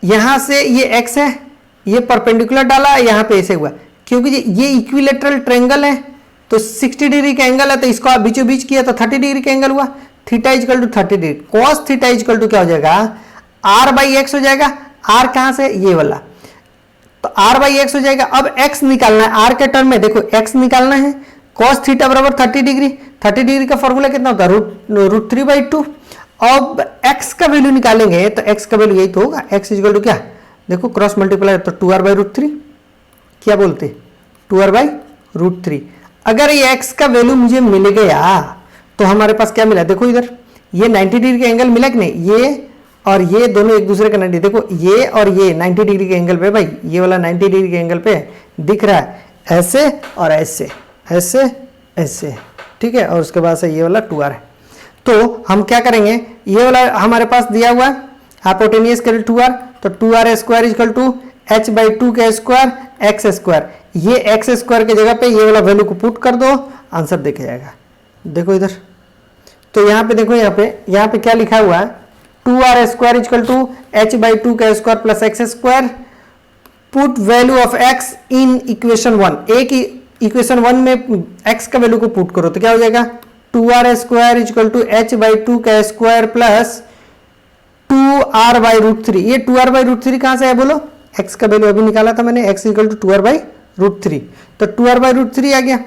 यहाँ से ये x है, ये परपेंडिकुलर डाला, यहाँ पे ऐसे हुआ, क्योंकि ये इक्विलेटरल ट्रायंगल है तो 60 डिग्री का एंगल है, तो इसको आप बीचों बीच किया तो 30 डिग्री का एंगल हुआ, theta equal to 30 degree, cos theta equal to क्या हो जाएगा, r बाई एक्स हो जाएगा। r कहाँ से, ये वाला, तो r बाई एक्स हो जाएगा। अब x निकालना है, r के टर्म में देखो x निकालना है, कॉस थीटा बराबर 30 डिग्री, 30 डिग्री का फॉर्मूला कितना होता है, रूट 3/2। अब x का वैल्यू निकालेंगे तो x का वैल्यू यही तो होगा, x इक्वल टू क्या, देखो क्रॉस मल्टीप्लाई तो 2r/√3, क्या बोलते 2r/√3। अगर ये x का वैल्यू मुझे मिल गया तो हमारे पास क्या मिला, देखो इधर ये 90 डिग्री का एंगल मिला कि नहीं, ये और ये दोनों एक दूसरे का 90, देखो ये और ये 90 डिग्री के एंगल पे, भाई ये वाला 90 डिग्री के एंगल पे दिख रहा है, ऐसे और ऐसे, ऐसे ऐसे, ठीक है, और उसके बाद से ये वाला 2r है। तो हम क्या करेंगे, ये वाला हमारे पास दिया हुआ है हाइपोटेनियस करे 2r, तो 2r square equal to h/2 का स्क्वायर x स्क्वायर, ये x स्क्वायर की जगह पे ये वाला वैल्यू को पुट कर दो, आंसर देखा जाएगा। देखो इधर, तो यहाँ पे देखो, यहाँ पे क्या लिखा हुआ है, 2r square equal to h/2 का square plus x square, put value of x in equation 1, एक इक्वेशन 1 में x का वैल्यू को पुट करो तो क्या हो जाएगा, 2r square equal to h/2 का स्क्वायर प्लस 2r/√3। ये 2r/√3 कहां से है बोलो, x का वैल्यू अभी निकाला था मैंने, x इक्वल टू 2r/√3, तो 2r/√3 आ गया।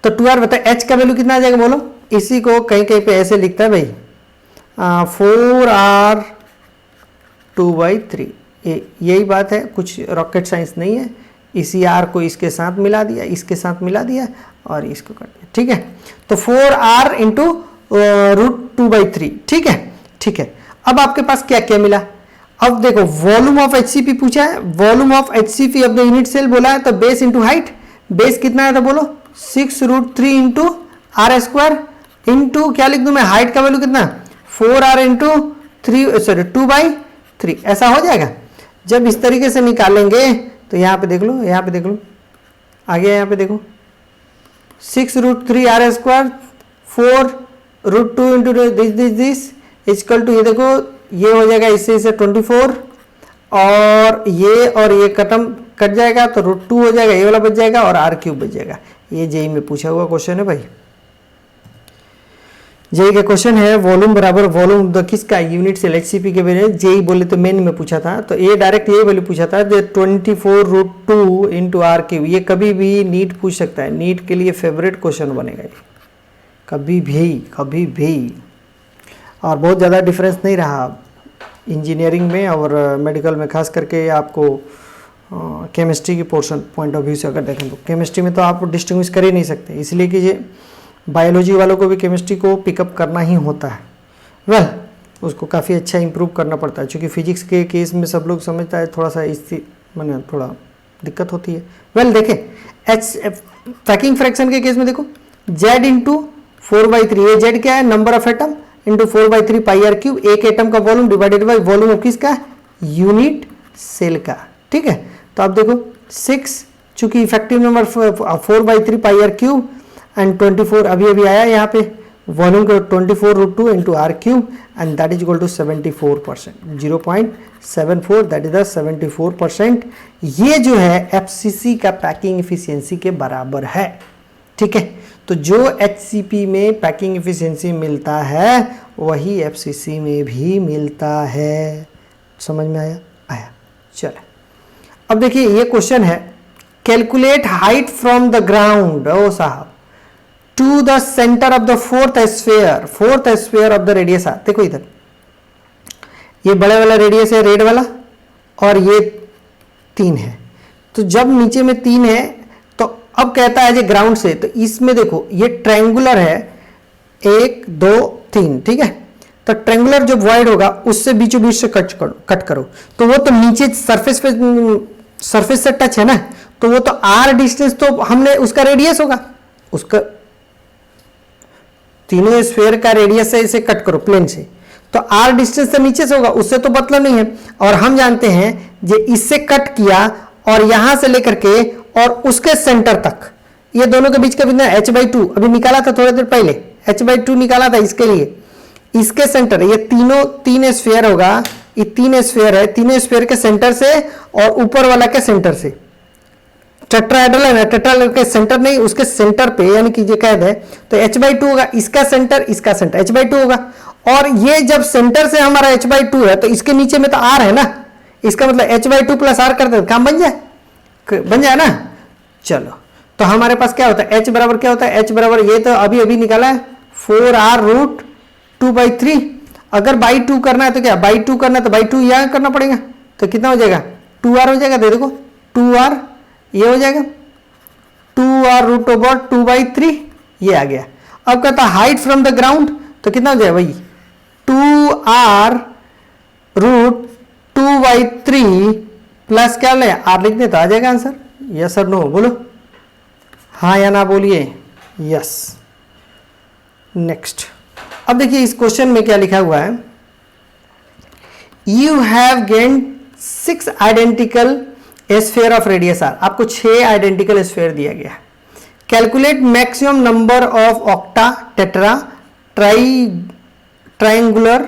तो 2r बता h का वैल्यू कितना आ जाएगा बोलो, इसी को कहीं कहीं पे ऐसे लिखता है भाई 4r/2/3, यही बात है, कुछ रॉकेट साइंस नहीं है। इसी r को इसके साथ मिला दिया, इसके साथ मिला दिया और इसको कर दिया, ठीक है। तो 4r इंटू √2/3, ठीक है, ठीक है। अब आपके पास क्या क्या मिला, अब देखो वॉल्यूम ऑफ HCP पूछा है, volume of HCP of the unit cell बोला है, तो बेस इंटू हाइट, बेस कितना है तो बोलो 6√3 इंटू r स्क्वायर इंटू क्या लिख दूं मैं, हाइट का वैल्यू कितना 4r इंटू 2/3, ऐसा हो जाएगा। जब इस तरीके से निकालेंगे तो यहाँ पे देख लो, यहाँ पे देख लो, आ गया, यहाँ पे देखो 6√3 r square 4√2 into this equal to, ये देखो ये हो जाएगा इससे 24 और ये कट जाएगा तो √2 हो जाएगा, ये वाला बच जाएगा और r³ बच जाएगा। ये जेई में पूछा हुआ क्वेश्चन है भाई, जेई का क्वेश्चन है, वॉल्यूम बराबर वॉल्यूम द किसका, यूनिट सेल HCP के बारे में जेई बोले तो मेन में पूछा था, तो ये डायरेक्ट ये वैल्यू पूछा था 24√2 इंटू r³। ये कभी भी नीट पूछ सकता है, नीट के लिए फेवरेट क्वेश्चन बनेगा ये, कभी भी। और बहुत ज़्यादा डिफरेंस नहीं रहा इंजीनियरिंग में और मेडिकल में, खास करके आपको केमिस्ट्री की पोर्शन पॉइंट ऑफ व्यू से अगर देखें तो केमिस्ट्री में तो आप डिस्टिंग्विश कर ही नहीं सकते, इसलिए कि ये बायोलॉजी वालों को भी केमिस्ट्री को पिकअप करना ही होता है। वेल उसको काफ़ी अच्छा इंप्रूव करना पड़ता है, क्योंकि फिजिक्स के केस में सब लोग समझता है थोड़ा सा मैंने थोड़ा दिक्कत होती है। वेल देखें पैकिंग फ्रैक्शन के केस में देखो z इंटू 4/3, ये z क्या है, number of atom into 4/3 πr³, एक एटम का volume divided by volume of किसका, यूनिट सेल का, ठीक है। तो आप देखो 6, चूंकि इफेक्टिव नंबर 4/3 πr³ एंड 24 अभी आया यहाँ पे, वॉल्यूम का 24√2 into r³ and that is equal to 74%, 0.74, that is the 74%। ये जो है FCC का पैकिंग एफिशिएंसी के बराबर है, ठीक है। तो जो HCP में पैकिंग एफिशिएंसी मिलता है वही FCC में भी मिलता है, समझ में आया। चलो अब देखिए ये क्वेश्चन है, calculate height from the ground ओ साहब to the centre of the fourth sphere of the radius. देखो इधर ये बड़े वाला रेडियस है रेड वाला और ये 3 है, तो जब नीचे में 3 है तो अब कहता है जो ग्राउंड से, तो इसमें देखो ये ट्रायंगुलर है 1 2 3, ठीक है। तो ट्रायंगुलर जो वॉइड होगा उससे बीचों बीच से कट करो, तो वो तो नीचे सरफेस से टच है ना, तो वो तो r डिस्टेंस तो हमने उसका रेडियस होगा, उसका तीनों स्फीयर का रेडियस है, इसे कट करो प्लेन से, तो r डिस्टेंस से नीचे से होगा, उससे तो मतलब नहीं है। और हम जानते हैं जे इससे कट किया और यहां से लेकर के और उसके सेंटर तक, ये दोनों के बीच का कितना h/2 अभी निकाला था थोड़ी देर पहले, h/2 निकाला था इसके लिए, इसके सेंटर, ये तीन स्फीयर होगा, ये 3 स्फीयर है, तीनों स्फीयर के सेंटर से और ऊपर वाला के सेंटर से, टेट्राहेड्रल है ना, टेट्राहेड्रल के सेंटर नहीं, उसके सेंटर पे यानी कि ये कैद है, तो h/2 होगा, इसका सेंटर h/2 होगा। और ये जब सेंटर से हमारा h/2 है तो इसके नीचे में तो r है ना, इसका मतलब h/2 प्लस r कर दे, काम बन जाए ना। चलो तो हमारे पास क्या होता है, h बराबर क्या होता है, h बराबर ये तो अभी अभी निकाला है 4r√2/3। अगर बाई 2 करना है तो क्या, बाई 2 करना है तो बाई 2 यहां करना पड़ेगा, तो कितना हो जाएगा 2r हो जाएगा, दे देखो 2r ये हो जाएगा 2r√2/3 ये आ गया। अब कहता हाइट फ्रॉम द ग्राउंड, तो कितना हो जाएगा भाई 2r√2/3 प्लस क्या ले r लिख दे तो आ जाएगा आंसर। यस और नो बोलो, हाँ या ना बोलिए, यस। नेक्स्ट, अब देखिए इस क्वेश्चन में क्या लिखा हुआ है, you have gained 6 identical sphere of radius r, आपको 6 आइडेंटिकल स्फीयर दिया गया है। Calculate maximum number of octa tetra triangular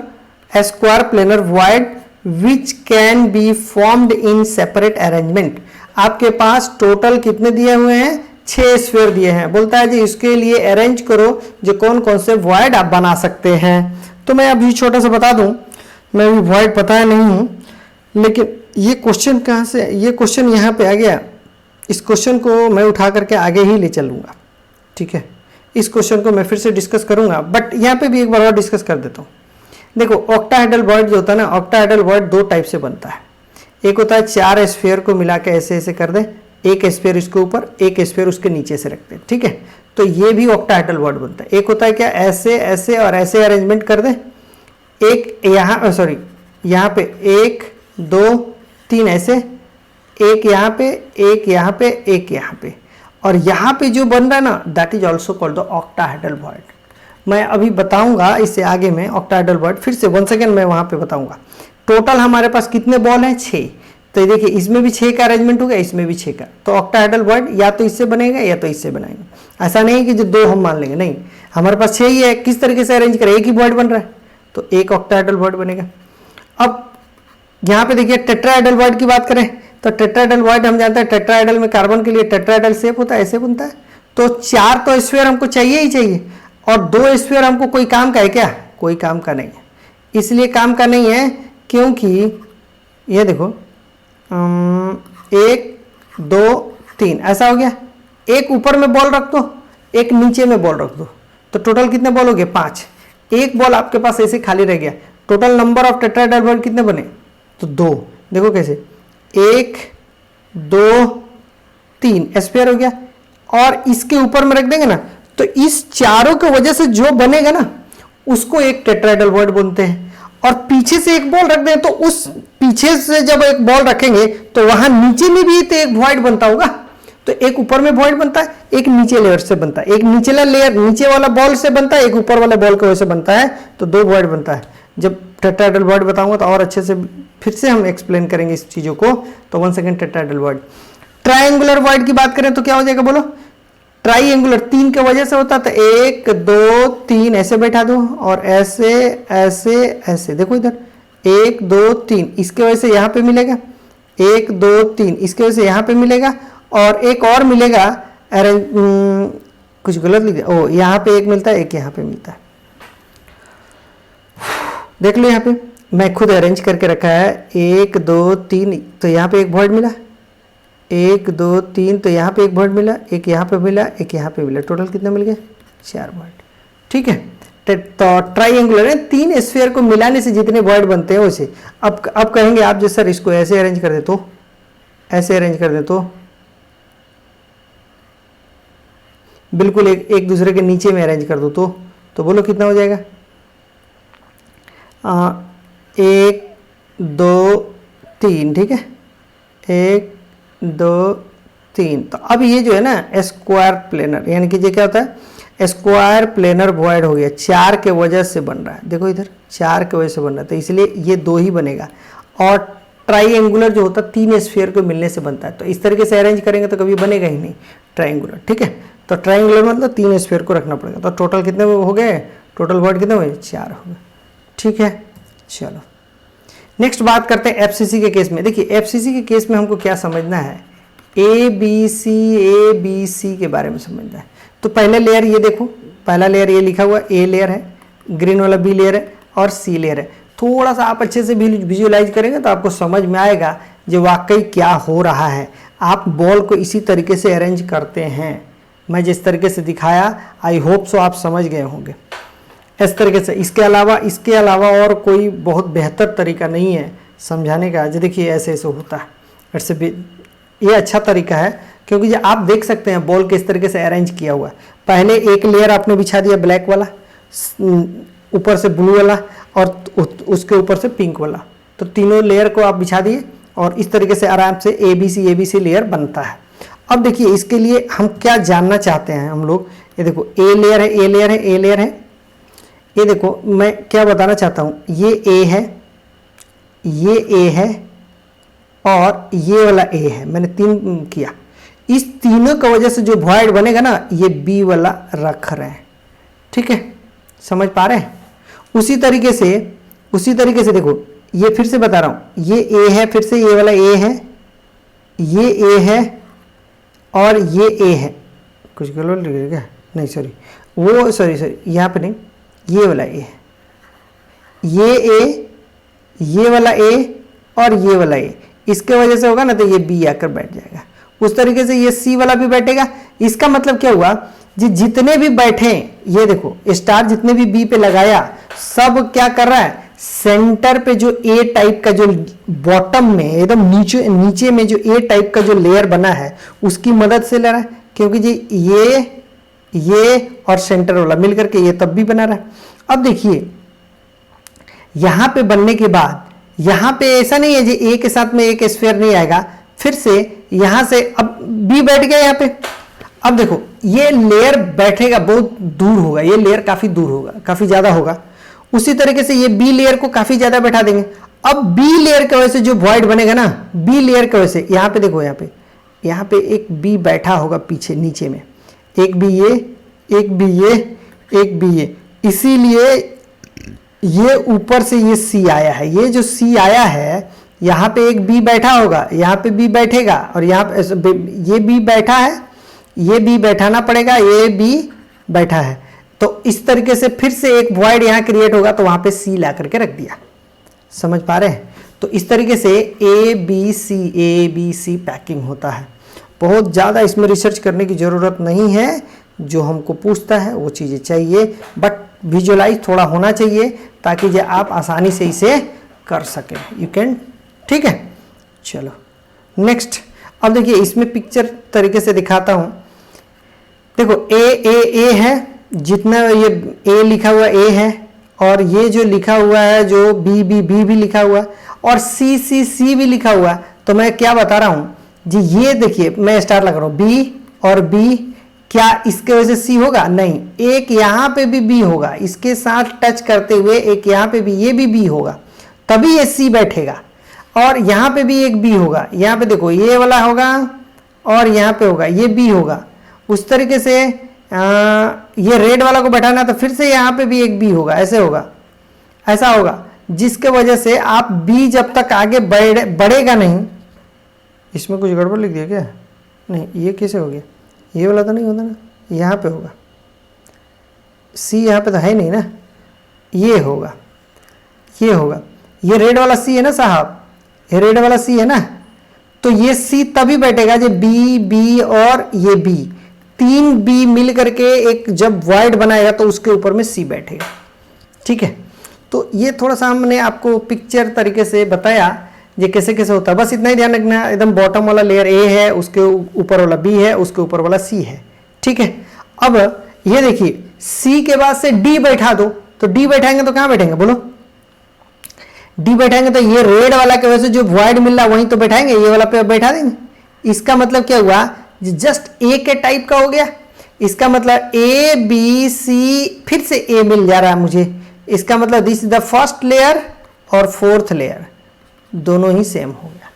square planar void which can be formed in separate arrangement. आपके पास टोटल कितने दिए हुए हैं, 6 स्फीयर दिए हैं, बोलता है जी इसके लिए अरेंज करो जो कौन कौन से वॉइड आप बना सकते हैं। तो मैं अभी छोटा सा बता दूं, मैं अभी वॉइड पता नहीं हूं, लेकिन ये क्वेश्चन कहाँ से, ये क्वेश्चन यहाँ पे आ गया, इस क्वेश्चन को मैं उठा करके आगे ही ले चलूँगा, ठीक है। इस क्वेश्चन को मैं फिर से डिस्कस करूँगा, बट यहाँ पे भी एक बार और डिस्कस कर देता हूँ। देखो ऑक्टाहेड्रल वॉइड जो होता है ना, ऑक्टाहेड्रल वॉइड 2 टाइप से बनता है। एक होता है 4 स्फीयर को मिला के ऐसे ऐसे कर दे, एक स्फीयर इसके ऊपर एक स्फीयर उसके नीचे से रखते हैं, ठीक है, तो ये भी ऑक्टाहेड्रल वॉइड बनता है। एक होता है क्या, ऐसे ऐसे और ऐसे अरेंजमेंट कर दे, एक यहाँ सॉरी यहाँ पे 1 2 3 ऐसे, एक यहाँ पे एक यहाँ पे एक यहाँ पे, और यहाँ पे जो बन रहा है ना that is also called the octahedral void. मैं अभी बताऊंगा इससे आगे में ऑक्टाहेड्रल वॉइड, फिर से 1 सेकेंड मैं वहाँ पे बताऊंगा। टोटल हमारे पास कितने बॉल हैं, 6, तो देखिए इसमें भी 6 का अरेंजमेंट होगा, इसमें भी 6 का, तो ऑक्टाहेड्रल वॉइड या तो इससे बनेगा या तो इससे बनाएंगे। ऐसा नहीं कि जो 2 हम मान लेंगे, नहीं, हमारे पास 6 ही है, किस तरीके से अरेंज करें, एक ही वॉइड बन रहा है तो एक ऑक्टाहेड्रल वॉइड बनेगा। अब यहाँ पे देखिए टेट्राहेड्रल वॉइड की बात करें तो टेट्राहेड्रल वॉइड हम जानते हैं, टेट्राहेड्रल में कार्बन के लिए टेट्राहेड्रल शेप होता है, ऐसे बनता है, तो 4 तो स्फीयर हमको चाहिए ही चाहिए, और 2 स्फीयर हमको कोई काम का है क्या, कोई काम का नहीं है। इसलिए काम का नहीं है क्योंकि ये देखो 1 2 3 ऐसा हो गया, एक ऊपर में बॉल रख दो, एक नीचे में बॉल रख दो, तो टोटल कितने बॉल हो गए, 5। एक बॉल आपके पास ऐसे खाली रह गया, total number of tetrahedral void कितने बने, तो 2। देखो कैसे 1 2 3 स्फीयर हो गया, और इसके ऊपर में रख देंगे ना तो इस चारों की वजह से जो बनेगा ना उसको एक टेट्राहेड्रल वॉइड बोलते हैं। और पीछे से एक बॉल रख दें तो उस पीछे से जब एक बॉल रखेंगे तो वहां नीचे में भी तो एक वॉइड बनता होगा, तो एक ऊपर में वॉइड बनता है, एक नीचे लेयर से बनता है, एक निचला लेयर नीचे वाला बॉल से बनता है, एक ऊपर वाला बॉल की वजह से बनता है, तो 2 वॉइड बनता है। जब टेट्राहेड्रल वॉइड बताऊंगा तो और अच्छे से फिर से हम एक्सप्लेन करेंगे इस चीजों को। तो 1 second, tetrahedral void. Triangular void की बात करें तो क्या हो जाएगा बोलो, ट्राइंगुलर 3 के वजह से होता है, तो 1 2 3 ऐसे बैठा दो, और ऐसे ऐसे ऐसे, देखो इधर 1 2 3 इसके वजह से यहाँ पे मिलेगा, 1 2 3 इसके वजह से यहाँ पे मिलेगा, और एक और मिलेगा, अरे कुछ गलत लिख दिया, ओ यहाँ पे एक मिलता है, एक यहाँ पे मिलता है, देख लो यहाँ पे मैं खुद अरेंज करके रखा है, 1 2 3 तो यहाँ पे एक वॉइड मिला, 1 2 3 तो यहाँ पे एक वॉइड मिला, एक यहाँ पे मिला, एक यहाँ पे मिला, टोटल कितना मिल गया, 4 वॉइड, ठीक है। तो ट्राइंगुलर है, 3 स्फीयर को मिलाने से जितने वॉइड बनते हैं वैसे। अब कहेंगे आप जो सर इसको ऐसे अरेंज कर दे तो, ऐसे अरेंज कर दे तो, बिल्कुल एक दूसरे के नीचे में अरेंज कर दो तो बोलो कितना हो जाएगा, 1 2 3, ठीक है, 1 2 3। तो अब ये जो है ना स्क्वायर प्लेनर, यानी कि ये क्या होता है, स्क्वायर प्लेनर वॉइड हो गया, 4 के वजह से बन रहा है, देखो इधर 4 के वजह से बन रहा है, तो इसलिए ये 2 ही बनेगा। और ट्राइएंगुलर जो होता है 3 स्फीयर को मिलने से बनता है, तो इस तरीके से अरेंज करेंगे तो कभी बनेगा ही नहीं ट्राइएंगुलर, ठीक है। तो ट्राइएंगुलर मतलब 3 स्फीयर को रखना पड़ेगा। तो टोटल कितने हो गए, टोटल वॉइड कितने हुए, 4 हो गए, ठीक है। चलो नेक्स्ट बात करते हैं एफसीसी के केस में। देखिए एफसीसी के केस में हमको क्या समझना है, ए बी सी के बारे में समझना है। तो पहले लेयर ये देखो, पहला लेयर ये लिखा हुआ ए लेयर है, ग्रीन वाला बी लेयर है और सी लेयर है। थोड़ा सा आप अच्छे से विजुअलाइज करेंगे तो आपको समझ में आएगा जो वाकई क्या हो रहा है। आप बॉल को इसी तरीके से अरेंज करते हैं, मैं जिस तरीके से दिखाया आई होप सो आप समझ गए होंगे इस तरीके से। इसके अलावा और कोई बहुत बेहतर तरीका नहीं है समझाने का। जो देखिए ऐसे ऐसे होता है, ऐसे भी ये अच्छा तरीका है क्योंकि जो आप देख सकते हैं बॉल किस तरीके से अरेंज किया हुआ है। पहले एक लेयर आपने बिछा दिया ब्लैक वाला, ऊपर से ब्लू वाला और उसके ऊपर से पिंक वाला, तो तीनों लेयर को आप बिछा दिए और इस तरीके से आराम से ए बी सी लेयर बनता है। अब देखिए इसके लिए हम क्या जानना चाहते हैं हम लोग, ये देखो ए लेयर है, ए लेयर है, ए लेयर है। ये देखो मैं क्या बताना चाहता हूँ, ये ए है, ये ए है और ये वाला ए है, मैंने 3 किया। इस तीनों की वजह से जो वॉइड बनेगा ना, ये बी वाला रख रहे हैं, ठीक है, समझ पा रहे हैं। उसी तरीके से देखो ये फिर से बता रहा हूँ, ये ए है, फिर से ये वाला ए है, ये ए है और ये ए है। कुछ गलत लिख रहे क्या, नहीं सॉरी यहाँ पे नहीं, ये वाला ए है, ये ए, ये वाला ए और ये वाला ए, इसके वजह से होगा ना तो ये बी आकर बैठ जाएगा। उस तरीके से ये सी वाला भी बैठेगा। इसका मतलब क्या हुआ, जितने भी बैठे, ये देखो स्टार जितने भी बी पे लगाया सब क्या कर रहा है, सेंटर पे जो ए टाइप का जो बॉटम में एकदम नीचे में जो ए टाइप का जो लेयर बना है उसकी मदद से ले रहा है, क्योंकि जी ये और सेंटर वाला मिलकर के ये तब भी बना रहा है। अब देखिए यहां पे बनने के बाद यहां पे ऐसा नहीं है जी ए के साथ में एक स्फीयर नहीं आएगा, फिर से यहां से अब बी बैठ गया यहां पे। अब देखो ये लेयर बैठेगा, बहुत दूर होगा, ये लेयर काफी दूर होगा, काफी ज्यादा होगा। उसी तरीके से ये बी लेयर को काफी ज्यादा बैठा देंगे। अब बी लेयर की वजह से जो वॉइड बनेगा ना, बी लेयर की वजह से यहां पे देखो, यहां पे एक बी बैठा होगा पीछे नीचे में, एक बी ये, एक बी ये, एक बी ये, इसीलिए ये ऊपर से ये सी आया है। ये जो सी आया है यहाँ पे एक बी बैठा होगा, यहाँ पे बी बैठेगा और यहाँ पे ये बी बैठा है, ये बी बैठाना पड़ेगा, ये बी बैठा है, तो इस तरीके से फिर से एक वॉइड यहाँ क्रिएट होगा, तो वहाँ पे सी ला करके रख दिया। समझ पा रहे हैं? तो इस तरीके से ए बी सी पैकिंग होता है। बहुत ज़्यादा इसमें रिसर्च करने की ज़रूरत नहीं है, जो हमको पूछता है वो चीज़ें चाहिए, बट विजुअलाइज थोड़ा होना चाहिए ताकि जो आप आसानी से इसे कर सकें, यू कैन, ठीक है। चलो नेक्स्ट, अब देखिए इसमें पिक्चर तरीके से दिखाता हूँ। देखो ए है, जितना ये ए लिखा हुआ ए है और ये जो लिखा हुआ है जो बी भी लिखा हुआ है और सी भी लिखा हुआ है। तो मैं क्या बता रहा हूँ जी, ये देखिए मैं स्टार लगा रहा हूँ, बी और बी, क्या इसके वजह से सी होगा? नहीं, एक यहाँ पे भी बी होगा, इसके साथ टच करते हुए एक यहाँ पे भी, ये भी बी होगा, तभी ये सी बैठेगा। और यहाँ पे भी एक बी होगा, यहाँ पे देखो ये वाला होगा और यहाँ पे होगा, ये बी होगा। उस तरीके से ये रेड वाला को बैठाना तो फिर से यहाँ पे भी एक बी होगा, ऐसे होगा, ऐसा होगा, जिसके वजह से आप बी जब तक आगे बढ़ेगा नहीं। इसमें कुछ गड़बड़ लिख दिया क्या? नहीं, ये कैसे हो गया? ये वाला तो नहीं होता ना, यहाँ पे होगा, सी यहाँ पे तो है नहीं ना, ये होगा, ये होगा, ये रेड वाला सी है ना साहब, ये रेड वाला सी है ना, तो ये सी तभी बैठेगा जब बी और ये बी, 3 बी मिल करके एक जब वॉइड बनाएगा तो उसके ऊपर में सी बैठेगा, ठीक है। तो ये थोड़ा सा हमने आपको पिक्चर तरीके से बताया ये कैसे कैसे होता है। बस इतना ही ध्यान रखना, एकदम बॉटम वाला लेयर ए है, उसके ऊपर वाला बी है, उसके ऊपर वाला सी है, ठीक है। अब ये देखिए सी के बाद से डी बैठा दो, तो डी बैठाएंगे तो कहां बैठेंगे बोलो? डी बैठाएंगे तो ये रेड वाला के वजह से जो वॉइड मिल रहा वहीं तो बैठाएंगे, ये वाला पे बैठा देंगे। इसका मतलब क्या हुआ, जस्ट ए के टाइप का हो गया। इसका मतलब ए बी सी, फिर से ए मिल जा रहा है मुझे, इसका मतलब this is the first layer और फोर्थ लेयर दोनों ही सेम हो गया।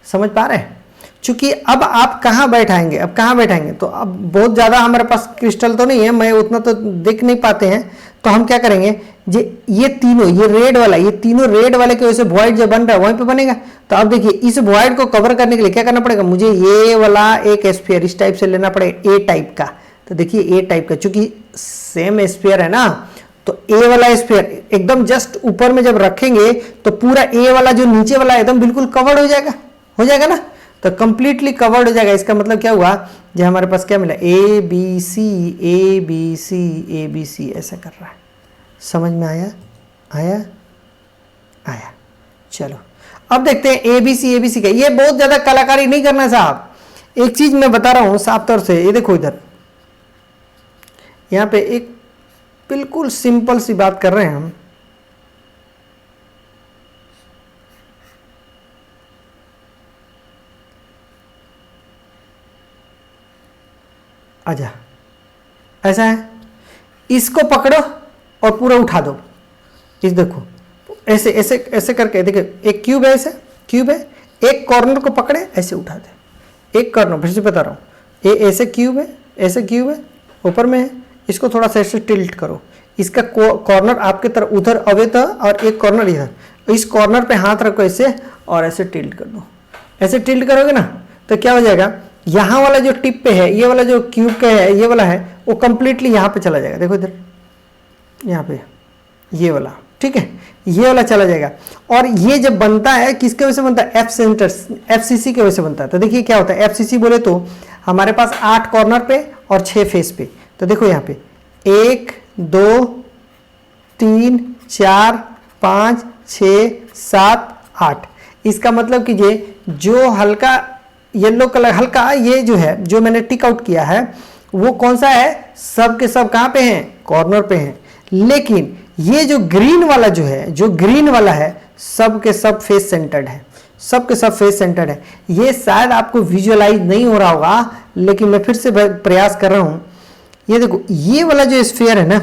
समझ पा रहे हैं? चूंकि अब आप कहाँ बैठाएंगे, अब कहाँ बैठाएंगे, तो अब बहुत ज़्यादा हमारे पास क्रिस्टल तो नहीं है, मैं उतना तो देख नहीं पाते हैं, तो हम क्या करेंगे, ये तीनों, ये रेड वाला, ये तीनों रेड वाले की वजह से वॉइड जब बन रहा है वहीं पे बनेगा। तो अब देखिए इस वॉइड को कवर करने के लिए क्या करना पड़ेगा, मुझे ये वाला एक स्फीयर इस टाइप से लेना पड़ेगा, ए टाइप का। तो देखिए ए टाइप का, चूंकि सेम स्फीयर है ना, तो ए वाला स्फीयर एकदम जस्ट ऊपर में जब रखेंगे तो पूरा ए वाला जो नीचे वाला एकदम बिल्कुल कवर्ड हो जाएगा ना, तो कंप्लीटली कवर्ड हो जाएगा। इसका मतलब क्या हुआ, जो हमारे पास क्या मिला, A B C A B C A B C, ऐसा कर रहा है। समझ में आया? आया। चलो अब देखते हैं ए बी सी का। ये बहुत ज्यादा कलाकारी नहीं करना साहब, एक चीज मैं बता रहा हूं साफ तौर से, ये देखो इधर, यहां पे एक बिल्कुल सिंपल सी बात कर रहे हैं हम। आजा, ऐसा है, इसको पकड़ो और पूरा उठा दो। इस देखो ऐसे ऐसे ऐसे करके, देखिए एक क्यूब है, ऐसे क्यूब है, एक कॉर्नर को पकड़े ऐसे उठा दे, एक कॉर्नर, फिर से बता रहा हूँ, ये ऐसे क्यूब है, ऐसे क्यूब है, ऊपर में है, इसको थोड़ा सा ऐसे टिल्ट करो, इसका कॉर्नर आपके तरफ उधर अवे था और एक कॉर्नर इधर, इस कॉर्नर पे हाथ रखो ऐसे और ऐसे टिल्ट कर दो। ऐसे टिल्ट करोगे ना तो क्या हो जाएगा, यहाँ वाला जो टिप पे है, ये वाला जो क्यूब का है, ये वाला है, वो कंप्लीटली यहाँ पे चला जाएगा। देखो इधर, यहाँ पे ये वाला, ठीक है, ये वाला चला जाएगा। और ये जब बनता है किसके वजह से बनता है, एफसीसी की वजह से बनता है। तो देखिए क्या होता है, एफसीसी बोले तो हमारे पास 8 कॉर्नर पे और 6 फेस पे। तो देखो यहाँ पे 1 2 3 4 5 6 7 8, इसका मतलब कीजिए जो हल्का येलो कलर, हल्का ये जो है, जो मैंने टिक आउट किया है, वो कौन सा है, सब के सब कहाँ पे हैं, कॉर्नर पे हैं। लेकिन ये जो ग्रीन वाला जो है, जो ग्रीन वाला है, सब के सब फेस सेंटर्ड है, सब के सब फेस सेंटर्ड है। ये शायद आपको विजुअलाइज नहीं हो रहा होगा, लेकिन मैं फिर से प्रयास कर रहा हूं। ये देखो, ये वाला जो स्फीयर है ना,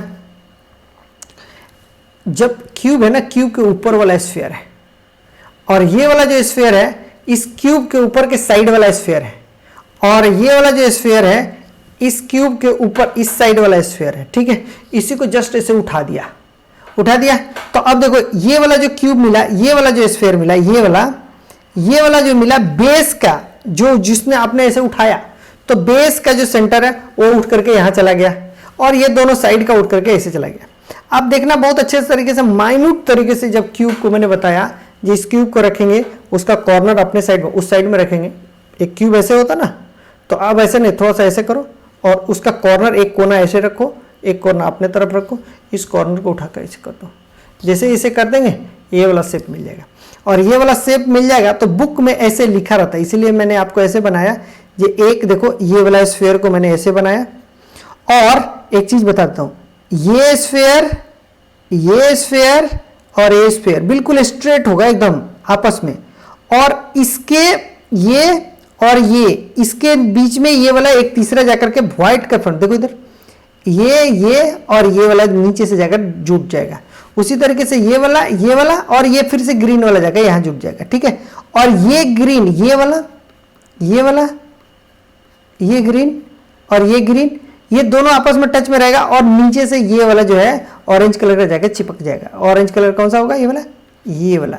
जब क्यूब है ना, क्यूब के ऊपर वाला स्फीयर है, और ये वाला जो स्फीयर है इस क्यूब के ऊपर के साइड वाला स्फीयर है, और ये वाला जो स्फीयर है इस क्यूब के ऊपर इस साइड वाला स्फीयर है, ठीक है। इसी को जस्ट ऐसे उठा दिया। तो अब देखो ये वाला जो क्यूब मिला, ये वाला जो स्फीयर मिला, ये वाला जो मिला बेस का, जो जिसने आपने ऐसे उठाया, तो बेस का जो सेंटर है वो उठ करके यहां चला गया, और ये दोनों साइड का उठ करके ऐसे चला गया। अब देखना बहुत अच्छे तरीके से, माइन्यूट तरीके से, जब क्यूब को मैंने बताया, जिस क्यूब को रखेंगे उसका कॉर्नर अपने साइड में, उस साइड में रखेंगे। एक क्यूब ऐसे होता ना, तो अब ऐसे नहीं, थोड़ा सा ऐसे करो, और उसका कॉर्नर एक कोना ऐसे रखो, एक कोना अपने तरफ रखो, इस कॉर्नर को उठाकर ऐसे कर दो। जैसे इसे कर देंगे ये वाला शेप मिल जाएगा, और ये वाला शेप मिल जाएगा। तो बुक में ऐसे लिखा रहता है, इसीलिए मैंने आपको ऐसे बनाया। ये एक देखो, ये वाला स्फीयर को मैंने ऐसे बनाया। और एक चीज बताता हूं, ये स्फीयर और ये स्फीयर बिल्कुल स्ट्रेट होगा एकदम आपस में, और इसके ये और ये, इसके बीच में ये वाला एक तीसरा जाकर के व्हाइट का फ्रंट, देखो इधर, ये और ये वाला नीचे से जाकर जुट जाएगा। उसी तरीके से ये वाला और ये फिर से ग्रीन वाला जाकर यहां जुट जाएगा, ठीक है। और ये ग्रीन, ये वाला ये ग्रीन और ये ग्रीन, ये दोनों आपस में टच में रहेगा, और नीचे से ये वाला जो है ऑरेंज कलर का जाकर चिपक जाएगा। ऑरेंज कलर कौन सा होगा, ये वाला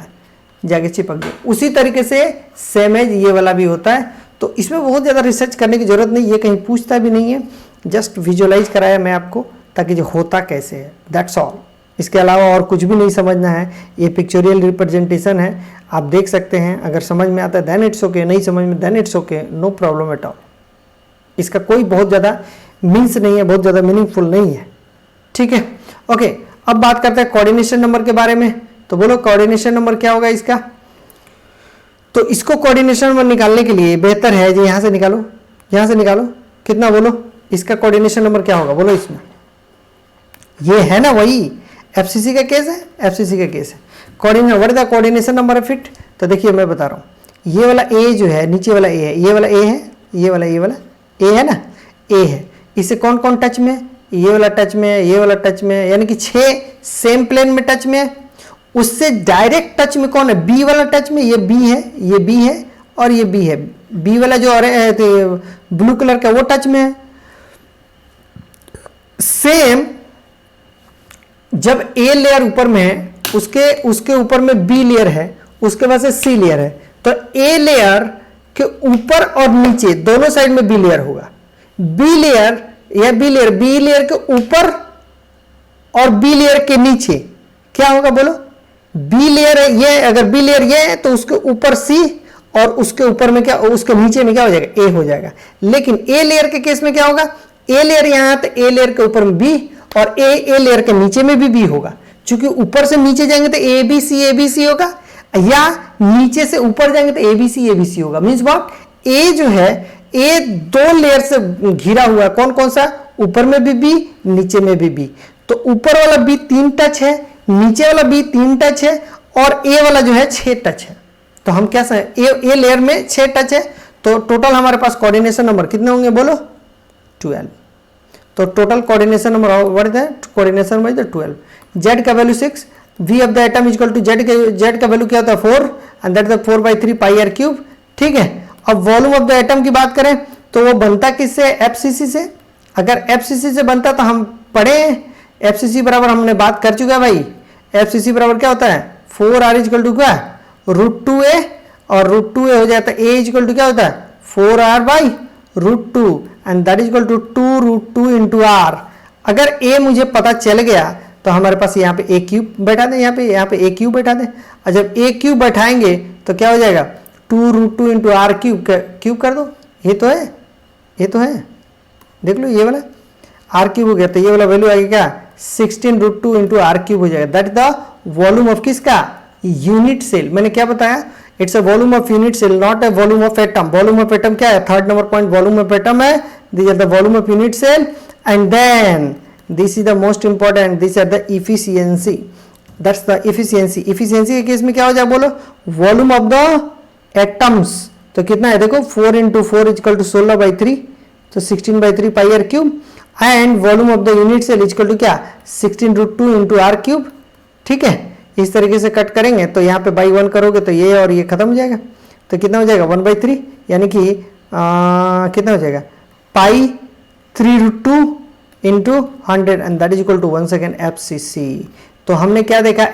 जाके चिपक गया। उसी तरीके से सेम एज ये वाला भी होता है। तो इसमें बहुत ज़्यादा रिसर्च करने की जरूरत नहीं, ये कहीं पूछता भी नहीं है, जस्ट विजुअलाइज कराया मैं आपको, ताकि जो होता कैसे है, दैट्स ऑल। इसके अलावा और कुछ भी नहीं समझना है। ये पिक्चोरियल रिप्रेजेंटेशन है, आप देख सकते हैं। अगर समझ में आता है देन इट्स ओके, नहीं समझ में then it's okay, no problem at all. इसका कोई बहुत ज़्यादा मीन्स नहीं है, बहुत ज़्यादा मीनिंगफुल नहीं है, ठीक है। ओके, अब बात करते हैं कोऑर्डिनेशन नंबर के बारे में। तो बोलो कोऑर्डिनेशन नंबर क्या होगा इसका। तो इसको कोऑर्डिनेशन नंबर निकालने के लिए बेहतर है जी, यहाँ से निकालो, कितना बोलो, इसका कोऑर्डिनेशन नंबर क्या होगा बोलो। इसमें ये है ना, वही एफसीसी का केस है, coordination, what is the coordination number of it. तो देखिए मैं बता रहा हूँ, ये वाला ए जो है, नीचे वाला ए है, ये वाला ए है, ये वाला ए है ना, ए है, इसे कौन कौन टच में है, ये वाला टच में है, ये वाला टच में है, यानी कि 6 सेम प्लेन में टच में है। उससे डायरेक्ट टच में कौन है, बी वाला टच में, ये बी है, ये बी है और ये बी है। बी वाला जो ब्लू कलर का वो टच में है। सेम जब ए लेयर ऊपर में है, उसके ऊपर में बी लेयर है, उसके बाद से सी लेयर है, तो ए लेयर के ऊपर और नीचे दोनों साइड में बी लेयर होगा। बी लेयर या बी लेयर के ऊपर और बी लेयर के नीचे क्या होगा बोलो, बी लेयर है ये, अगर बी लेयर ये है तो उसके ऊपर सी और उसके ऊपर में क्या, उसके नीचे में क्या हो जाएगा, ए हो जाएगा। लेकिन ए लेयर के केस में क्या होगा, ए लेयर यहां तो ए लेयर के ऊपर में बी और ए लेयर के नीचे में भी बी होगा। क्योंकि ऊपर से नीचे जाएंगे तो ए बी सी होगा, या नीचे से ऊपर जाएंगे तो ए बी सी होगा। मींस व्हाट, ए जो है ए 2 लेयर से घिरा हुआ है, कौन कौन सा, ऊपर में भी बी, नीचे में भी बी। तो ऊपर वाला बी 3 टच है, नीचे वाला बी 3 टच है और ए वाला जो है 6 टच है। तो हम क्या ए लेयर में 6 टच है, तो टोटल हमारे पास कोऑर्डिनेशन नंबर कितने होंगे बोलो, 12। तो total coordination number what is that, coordination number is 12। Z का value 6, V of the atom is equal to Z का वैल्यू क्या होता है 4 and that is 4/3 pi r cube. ठीक है, अब वॉल्यूम ऑफ द एटम की बात करें तो वो बनता किससे, एफसीसी से। अगर एफसीसी से बनता तो हम पढ़े एफसीसी बराबर हमने बात कर चुका है भाई। एफसीसी बराबर क्या होता है, 4r इक्वल टू क्या, √2a, और √2a हो जाता है a इक्वल टू क्या होता है 4r/√2 and that is equal to 2√2 into r। अगर a मुझे पता चल गया तो हमारे पास यहाँ पे a क्यूब बैठा दें, यहाँ पे a क्यूब बैठा दें, और जब a क्यूब बैठाएंगे तो क्या हो जाएगा 2√2 इंटू r क्यूब कर दो। ये तो है, ये तो है, देख लो ये वाला r क्यूब हो गया, तो ये वाला वैल्यू आएगा क्या 16√2 इंटू r क्यूब हो जाएगा। That is the volume of किसका, यूनिट सेल। मैंने क्या बताया, it's a volume of unit cell, not a volume of atom. Volume of atom क्या है, 3rd number point volume of atom है। This are the volume of unit cell and then this is the most important, this are the efficiency. That's the efficiency. Efficiency के केस में क्या हो जाए बोलो, वॉल्यूम ऑफ द एटम्स। तो कितना है देखो, 4 इंटू 4 इक्वल टू 16/3, तो 16/3 pi r cube, and volume of the unit cell equal to क्या 16√2 इंटू आर क्यूब। ठीक है, इस तरीके से कट करेंगे तो यहाँ पे बाई 1 करोगे तो ये और ये खत्म हो जाएगा, तो कितना हो जाएगा 1/3, यानी कि कितना हो जाएगा pi 3√2 into 100 and that is equal to 1 second FCC। तो हमने क्या देखा,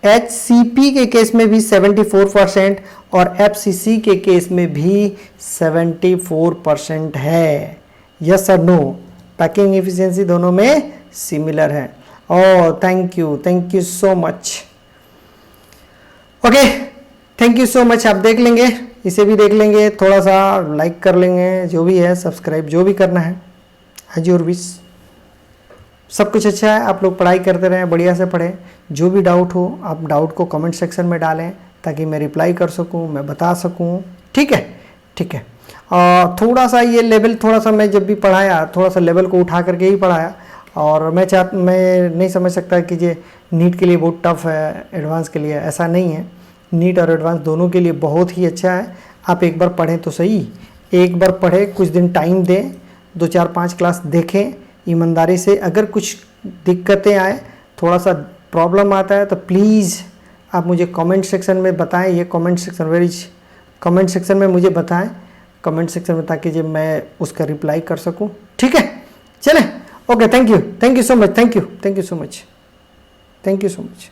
HCP के केस में भी 74% और FCC के केस में भी 74% है। यस और नो, पैकिंग एफिशिएंसी दोनों में सिमिलर है। Oh thank you so much. Okay, thank you so much. आप देख लेंगे, इसे भी देख लेंगे, थोड़ा सा लाइक कर लेंगे, जो भी है सब्सक्राइब जो भी करना है, एज योर विश। सब कुछ अच्छा है, आप लोग पढ़ाई करते रहें, बढ़िया से पढ़ें। जो भी डाउट हो आप डाउट को कमेंट सेक्शन में डालें ताकि मैं रिप्लाई कर सकूं, मैं बता सकूं। ठीक है, ठीक है। थोड़ा सा ये लेवल, थोड़ा सा मैं जब भी पढ़ाया थोड़ा सा लेवल को उठा करके ही पढ़ाया, और मैं नहीं समझ सकता कि ये नीट के लिए बहुत टफ है, एडवांस के लिए ऐसा नहीं है। नीट और एडवांस दोनों के लिए बहुत ही अच्छा है। आप एक बार पढ़ें तो सही, एक बार पढ़ें, कुछ दिन टाइम दें, 2 4 5 क्लास देखें ईमानदारी से। अगर कुछ दिक्कतें आए, थोड़ा सा प्रॉब्लम आता है तो प्लीज़ आप मुझे कमेंट सेक्शन में बताएं। ये कमेंट सेक्शन में मुझे बताएं, कमेंट सेक्शन में, ताकि जब मैं उसका रिप्लाई कर सकूं। ठीक है, चलें, okay, thank you so much, thank you so much.